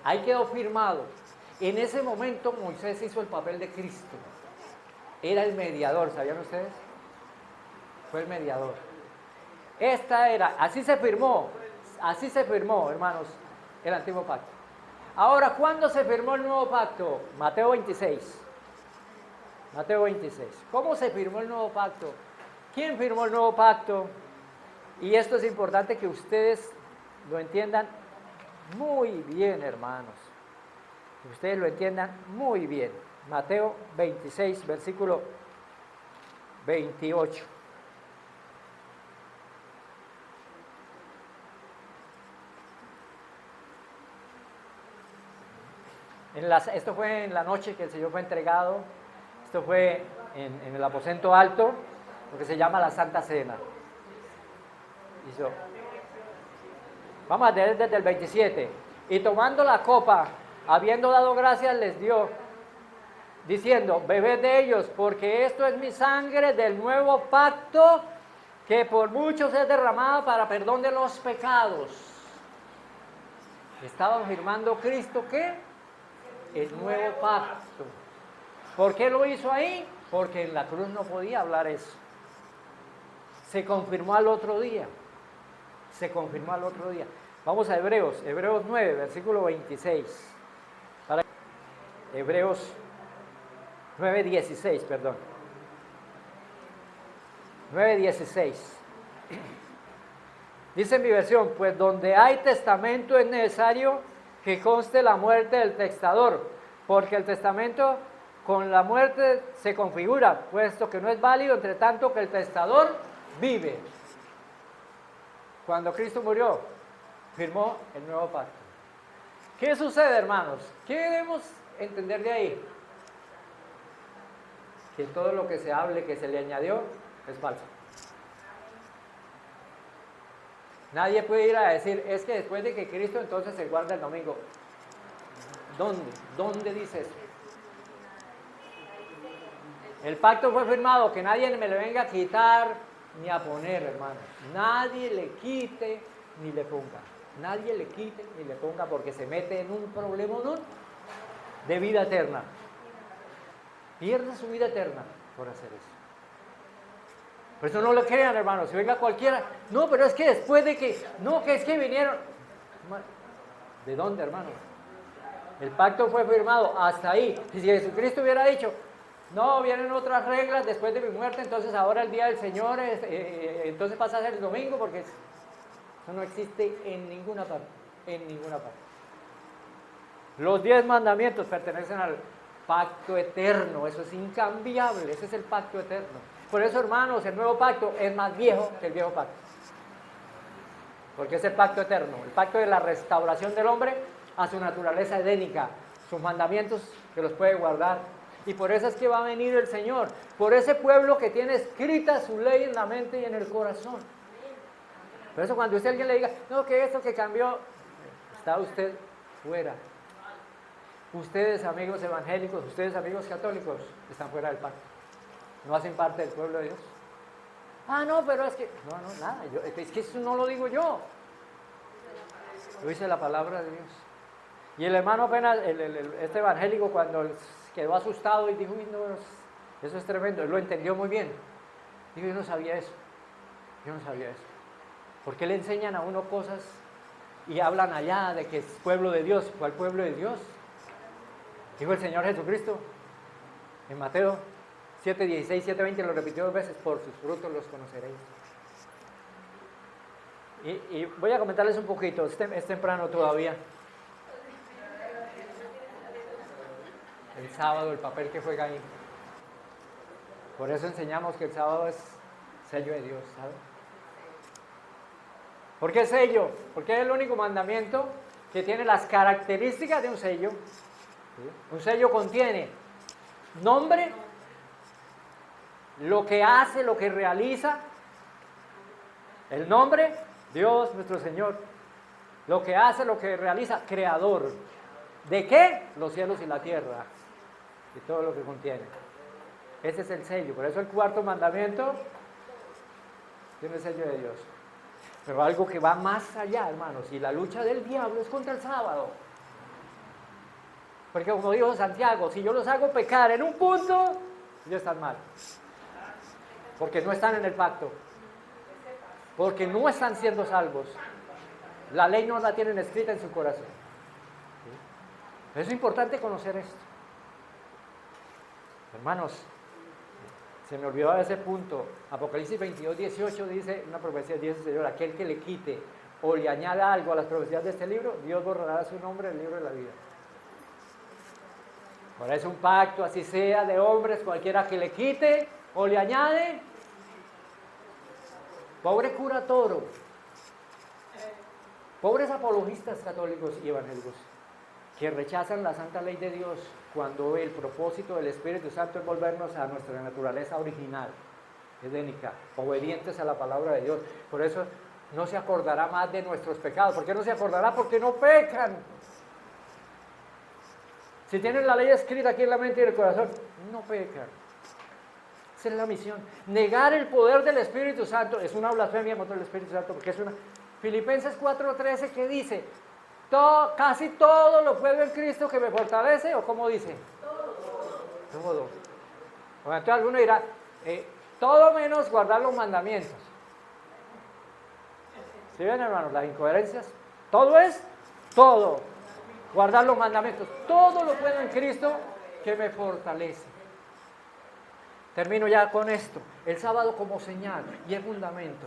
Ahí quedó firmado. En ese momento Moisés hizo el papel de Cristo. Era el mediador, ¿sabían ustedes? Fue el mediador. Así se firmó, hermanos, el antiguo pacto. Ahora, ¿cuándo se firmó el nuevo pacto? Mateo 26. Mateo 26. ¿Cómo se firmó el nuevo pacto? ¿Quién firmó el nuevo pacto? Y esto es importante que ustedes lo entiendan muy bien, hermanos. Que ustedes lo entiendan muy bien. Mateo 26, versículo 28. Esto fue en la noche que el Señor fue entregado. Esto fue en el aposento alto, lo que se llama la Santa Cena. Vamos a leer desde el 27. Y tomando la copa, habiendo dado gracias, les dio, diciendo, bebed de ellos, porque esto es mi sangre del nuevo pacto, que por muchos es derramada para perdón de los pecados. Estaba firmando Cristo, ¿qué? El nuevo pacto. ¿Por qué lo hizo ahí? Porque en la cruz no podía hablar eso. Se confirmó al otro día. Vamos a Hebreos 9, versículo 26. Hebreos 9, 16, perdón. 9, 16. Dice en mi versión, pues donde hay testamento es necesario que conste la muerte del testador, porque el testamento con la muerte se configura, puesto que no es válido entre tanto que el testador vive. Cuando Cristo murió, firmó el nuevo pacto. ¿Qué sucede, hermanos? ¿Qué debemos entender de ahí? Que todo lo que se hable, que se le añadió, es falso. Nadie puede ir a decir, es que después de que Cristo entonces se guarda el domingo. ¿Dónde dice eso? El pacto fue firmado, que nadie me le venga a quitar ni a poner, hermanos. Nadie le quite ni le ponga. Nadie le quite ni le ponga porque se mete en un problema de vida eterna. Pierde su vida eterna por hacer eso. Por eso no lo crean, hermanos. Si venga cualquiera, no, pero es que después de que, no, que es que vinieron. ¿De dónde, hermanos? El pacto fue firmado hasta ahí. Si Jesucristo hubiera dicho, No, vienen otras reglas después de mi muerte, entonces ahora el día del Señor, entonces pasa a ser el domingo, porque eso no existe en ninguna parte, en ninguna parte. Los 10 mandamientos pertenecen al pacto eterno, eso es incambiable, ese es el pacto eterno. Por eso, hermanos, el nuevo pacto es más viejo que el viejo pacto. Porque es el pacto eterno, el pacto de la restauración del hombre a su naturaleza edénica, sus mandamientos que los puede guardar. Y por eso es que va a venir el Señor, por ese pueblo que tiene escrita su ley en la mente y en el corazón. Por eso cuando usted a alguien le diga, no, que esto que cambió, está usted fuera. Ustedes, amigos evangélicos, ustedes, amigos católicos, están fuera del pacto. No hacen parte del pueblo de Dios. Ah, no, pero es que... No, nada. Es que eso no lo digo yo. Lo dice la palabra de Dios. Y el hermano apenas, este evangélico, cuando quedó asustado y dijo, uy, no, eso es tremendo, él lo entendió muy bien. Dijo, yo no sabía eso. Yo no sabía eso. ¿Por qué le enseñan a uno cosas y hablan allá de que es pueblo de Dios? ¿Cuál pueblo de Dios? Dijo el Señor Jesucristo en Mateo 7:16, 7:20, lo repitió 2 veces, por sus frutos los conoceréis. Y voy a comentarles un poquito, es temprano todavía. El sábado, el papel que juega ahí. Por eso enseñamos que el sábado es sello de Dios, ¿sabe? ¿Por qué sello? Porque es el único mandamiento que tiene las características de un sello. ¿Sí? Un sello contiene nombre, lo que hace, lo que realiza, el nombre, Dios nuestro Señor, lo que hace, lo que realiza, creador. ¿De qué? Los cielos y la tierra, y todo lo que contiene. Ese es el sello, por eso el 4º mandamiento tiene el sello de Dios. Pero algo que va más allá, hermanos, y la lucha del diablo es contra el sábado. Porque como dijo Santiago, si yo los hago pecar en un punto, ellos están mal. Porque no están en el pacto. Porque no están siendo salvos. La ley no la tienen escrita en su corazón. ¿Sí? Es importante conocer esto. Hermanos, se me olvidó ese punto. Apocalipsis 22:18 dice, una profecía dice el Señor, aquel que le quite o le añada algo a las profecías de este libro, Dios borrará su nombre del libro de la vida. Ahora es un pacto, así sea, de hombres, cualquiera que le quite o le añade. Pobre cura Toro, pobres apologistas católicos y evangélicos que rechazan la santa ley de Dios cuando el propósito del Espíritu Santo es volvernos a nuestra naturaleza original, edénica, obedientes a la palabra de Dios. Por eso no se acordará más de nuestros pecados. ¿Por qué no se acordará? Porque no pecan. Si tienen la ley escrita aquí en la mente y en el corazón, no pecan. Esa es la misión. Negar el poder del Espíritu Santo es una blasfemia contra el Espíritu Santo, porque es una... Filipenses 4:13 que dice, casi todo lo puedo en Cristo que me fortalece, ¿o cómo dice? Todo. Bueno, entonces alguno dirá, todo menos guardar los mandamientos. ¿Sí ven, hermanos, las incoherencias? Todo es todo. Guardar los mandamientos. Todo lo puedo en Cristo que me fortalece. Termino ya con esto. El sábado como señal y el fundamento.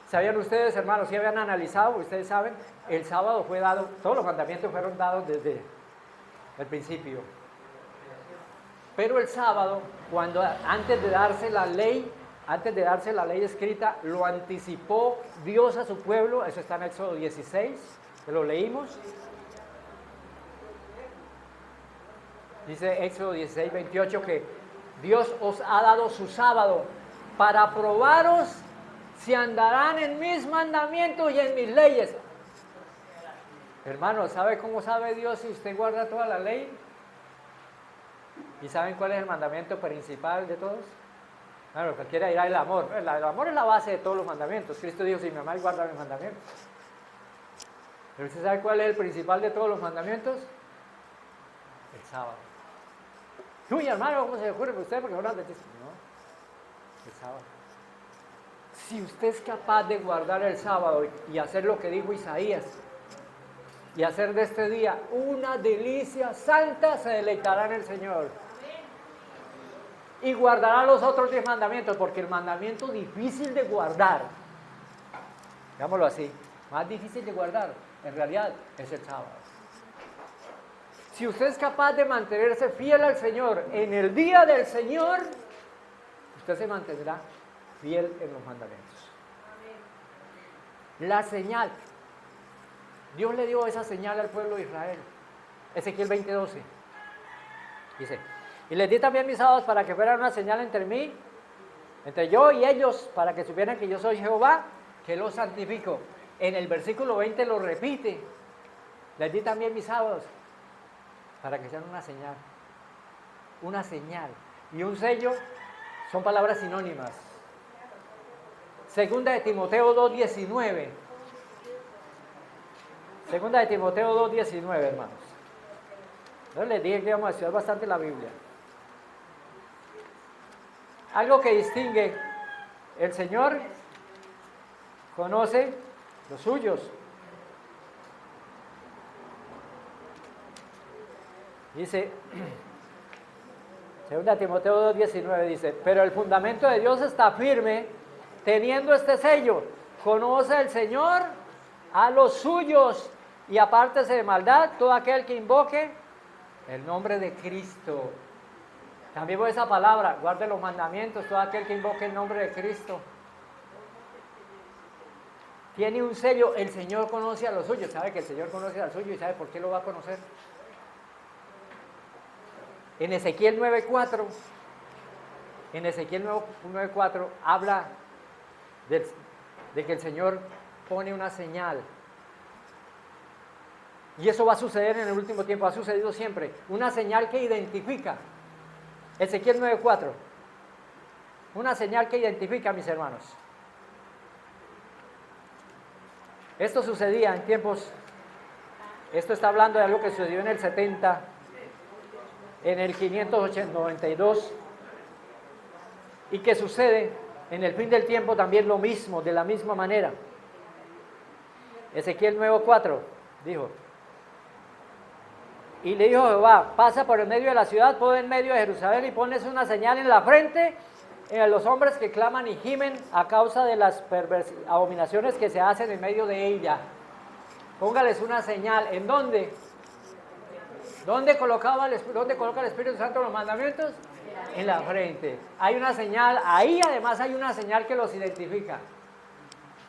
¿Sabían ustedes, hermanos, si habían analizado? Ustedes saben, el sábado fue dado, todos los mandamientos fueron dados desde el principio. Pero el sábado, antes de darse la ley escrita, lo anticipó Dios a su pueblo. Eso está en Éxodo 16, que lo leímos. Dice Éxodo 16:28 que Dios os ha dado su sábado para probaros si andarán en mis mandamientos y en mis leyes. Hermano, ¿sabe cómo sabe Dios si usted guarda toda la ley? ¿Y saben cuál es el mandamiento principal de todos? Claro, cualquiera dirá el amor. El amor es la base de todos los mandamientos. Cristo dijo, si me amáis, guarda mis mandamientos. Pero ¿usted sabe cuál es el principal de todos los mandamientos? El sábado. Uy, hermano, ¿cómo se le ocurre a usted? Porque no, el sábado. Si usted es capaz de guardar el sábado y hacer lo que dijo Isaías, y hacer de este día una delicia santa, se deleitará en el Señor. y guardará los otros 10 mandamientos, porque el mandamiento difícil de guardar, digámoslo así, más difícil de guardar, en realidad es el sábado. Si usted es capaz de mantenerse fiel al Señor en el día del Señor, usted se mantendrá fiel en los mandamientos. La señal. Dios le dio esa señal al pueblo de Israel. Ezequiel 20:12. Dice, y les di también mis sábados para que fueran una señal entre mí, entre yo y ellos, para que supieran que yo soy Jehová, que los santifico. En el versículo 20 lo repite. Les di también mis sábados para que sean una señal. Una señal. Y un sello son palabras sinónimas. Segunda de Timoteo 2:19. Segunda de Timoteo 2:19, hermanos. Entonces les dije que íbamos a estudiar bastante la Biblia. Algo que distingue, el Señor conoce los suyos. Dice, segunda Timoteo 2:19 dice, pero el fundamento de Dios está firme, teniendo este sello, conoce el Señor a los suyos y apártese de maldad todo aquel que invoque el nombre de Cristo. También por esa palabra, guarde los mandamientos, todo aquel que invoque el nombre de Cristo. Tiene un sello, el Señor conoce a los suyos, sabe que el Señor conoce a los suyos y sabe por qué lo va a conocer. En Ezequiel 9:4, habla de que el Señor pone una señal. Y eso va a suceder en el último tiempo, ha sucedido siempre. Una señal que identifica. Ezequiel 9:4. Una señal que identifica, mis hermanos. Esto sucedía en tiempos, esto está hablando de algo que sucedió en el 70, en el 592, y que sucede en el fin del tiempo también lo mismo, de la misma manera. Ezequiel 9:4 dijo, y le dijo Jehová, pasa por el medio de la ciudad, pon en medio de Jerusalén y pones una señal en la frente a los hombres que claman y gimen a causa de las abominaciones que se hacen en medio de ella. Póngales una señal. ¿En dónde? ¿Dónde coloca el Espíritu Santo los mandamientos? En la frente. Hay una señal, ahí además hay una señal que los identifica.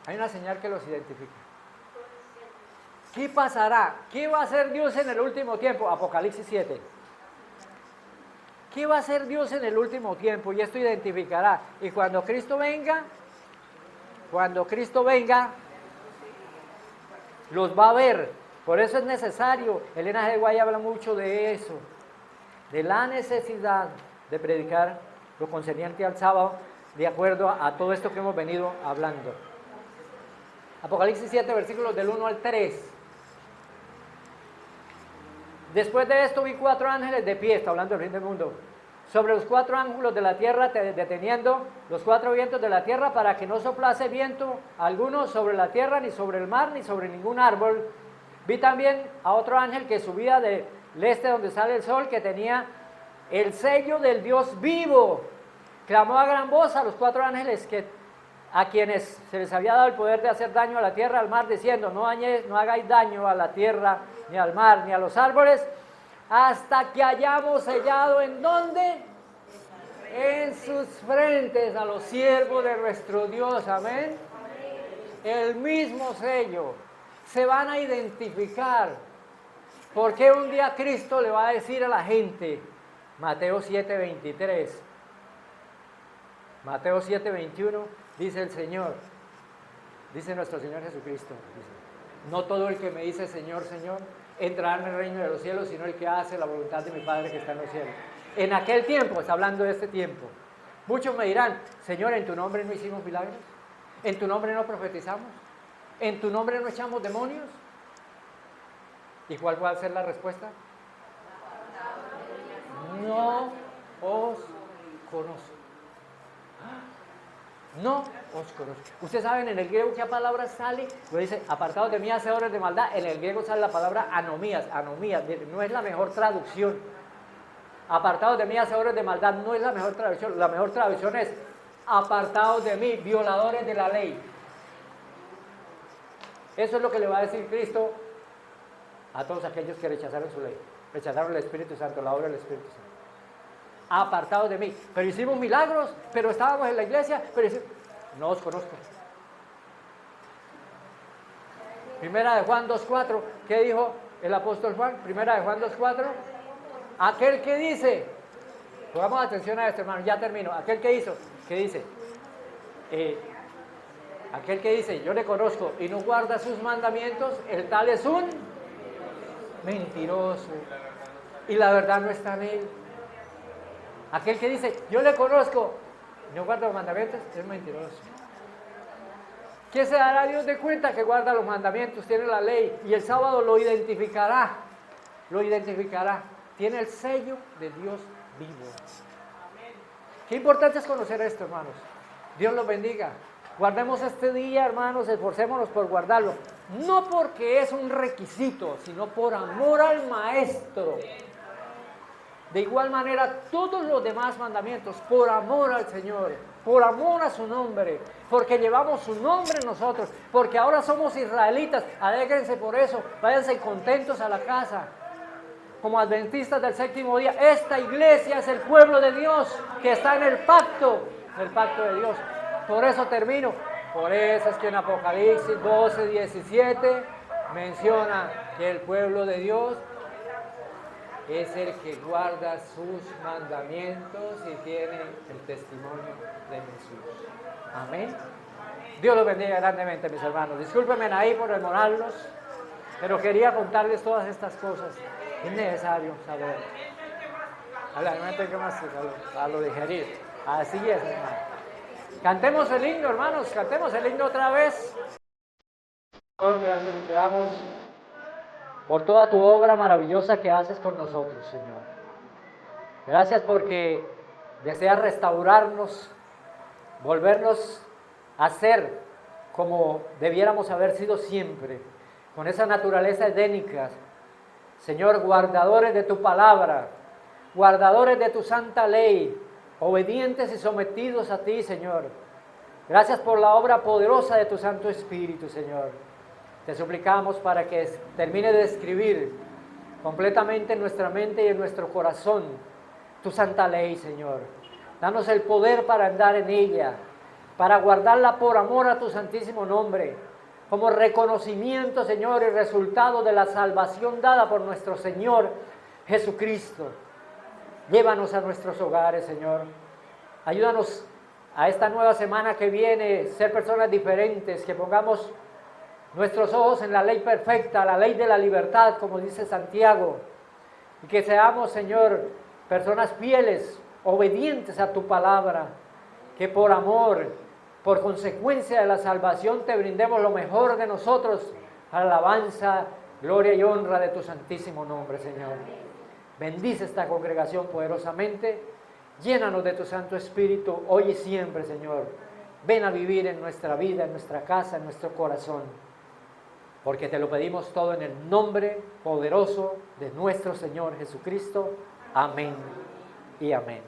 Hay una señal que los identifica. ¿Qué pasará? ¿Qué va a hacer Dios en el último tiempo? Apocalipsis 7. ¿Qué va a hacer Dios en el último tiempo? Y esto identificará. Y cuando Cristo venga, los va a ver. Por eso es necesario, Elena G. White habla mucho de eso, de la necesidad de predicar lo concerniente al sábado, de acuerdo a todo esto que hemos venido hablando. Apocalipsis 7, versículos del 1 al 3. Después de esto vi 4 ángeles de pie, está hablando del fin del mundo, sobre los 4 ángulos de la tierra, deteniendo los 4 vientos de la tierra para que no soplase viento alguno sobre la tierra, ni sobre el mar, ni sobre ningún árbol. Vi también a otro ángel que subía del este donde sale el sol, que tenía el sello del Dios vivo. Clamó a gran voz a los 4 ángeles a quienes se les había dado el poder de hacer daño a la tierra, al mar, diciendo, no hagáis daño a la tierra, ni al mar, ni a los árboles, hasta que hayamos sellado, ¿en dónde? En sus frentes a los siervos de nuestro Dios, amén. El mismo sello. Se van a identificar. Porque un día Cristo le va a decir a la gente, Mateo 7:23, Mateo 7:21, dice el Señor, dice nuestro Señor Jesucristo, dice, no todo el que me dice Señor, Señor, entrará en el reino de los cielos, sino el que hace la voluntad de mi Padre que está en los cielos. En aquel tiempo, está hablando de este tiempo, muchos me dirán, Señor, ¿en tu nombre no hicimos milagros? ¿En tu nombre no profetizamos? ¿En tu nombre no echamos demonios? ¿Y cuál va a ser la respuesta? No os conozco. No os conozco. Ustedes saben en el griego qué palabra sale, lo dice, apartados de mí, hacedores de maldad. En el griego sale la palabra anomías. Anomías, no es la mejor traducción. Apartados de mí, hacedores de maldad, no es la mejor traducción. La mejor traducción es apartados de mí, violadores de la ley. Eso es lo que le va a decir Cristo a todos aquellos que rechazaron su ley, rechazaron el Espíritu Santo, la obra del Espíritu Santo. Apartados de mí. Pero hicimos milagros, pero estábamos en la iglesia, no os conozco. Primera de Juan 2.4, ¿qué dijo el apóstol Juan? Primera de Juan 2.4, aquel que dice, pongamos atención a esto, hermano, ya termino, aquel que dice, aquel que dice, yo le conozco y no guarda sus mandamientos, el tal es un mentiroso y la verdad no está en él. Aquel que dice, yo le conozco y no guarda los mandamientos, es mentiroso. ¿Qué se dará Dios de cuenta? Que guarda los mandamientos, tiene la ley y el sábado lo identificará, tiene el sello de Dios vivo. Qué importante es conocer esto, hermanos. Dios los bendiga. Guardemos este día, hermanos, esforcémonos por guardarlo. No porque es un requisito, sino por amor al Maestro. De igual manera, todos los demás mandamientos, por amor al Señor, por amor a su nombre, porque llevamos su nombre nosotros, porque ahora somos israelitas. Alégrense por eso, váyanse contentos a la casa. Como adventistas del séptimo día, esta iglesia es el pueblo de Dios que está en el pacto de Dios. Por eso termino. Por eso es que en Apocalipsis 12:17 menciona que el pueblo de Dios es el que guarda sus mandamientos y tiene el testimonio de Jesús. Amén. Dios los bendiga grandemente, mis hermanos. Discúlpenme ahí por demorarlos, pero quería contarles todas estas cosas. Es necesario saber. Realmente que más a lo digerir. Así es, hermano. Cantemos el himno, hermanos. Cantemos el himno otra vez. Veamos por toda tu obra maravillosa que haces con nosotros, Señor. Gracias porque deseas restaurarnos, volvernos a ser como debiéramos haber sido siempre, con esa naturaleza edénica. Señor, guardadores de tu palabra, guardadores de tu santa ley, obedientes y sometidos a ti, Señor. Gracias por la obra poderosa de tu Santo Espíritu, Señor. Te suplicamos para que termine de escribir completamente en nuestra mente y en nuestro corazón tu santa ley, Señor. Danos el poder para andar en ella, para guardarla por amor a tu santísimo nombre, como reconocimiento, Señor, y resultado de la salvación dada por nuestro Señor Jesucristo. Llévanos a nuestros hogares, Señor. Ayúdanos a esta nueva semana que viene, ser personas diferentes, que pongamos nuestros ojos en la ley perfecta, la ley de la libertad, como dice Santiago, y que seamos, Señor, personas fieles, obedientes a tu palabra, que por amor, por consecuencia de la salvación, te brindemos lo mejor de nosotros, alabanza, gloria y honra de tu santísimo nombre, Señor. Bendice esta congregación poderosamente, llénanos de tu Santo Espíritu hoy y siempre, Señor. Ven a vivir en nuestra vida, en nuestra casa, en nuestro corazón, porque te lo pedimos todo en el nombre poderoso de nuestro Señor Jesucristo. Amén y amén.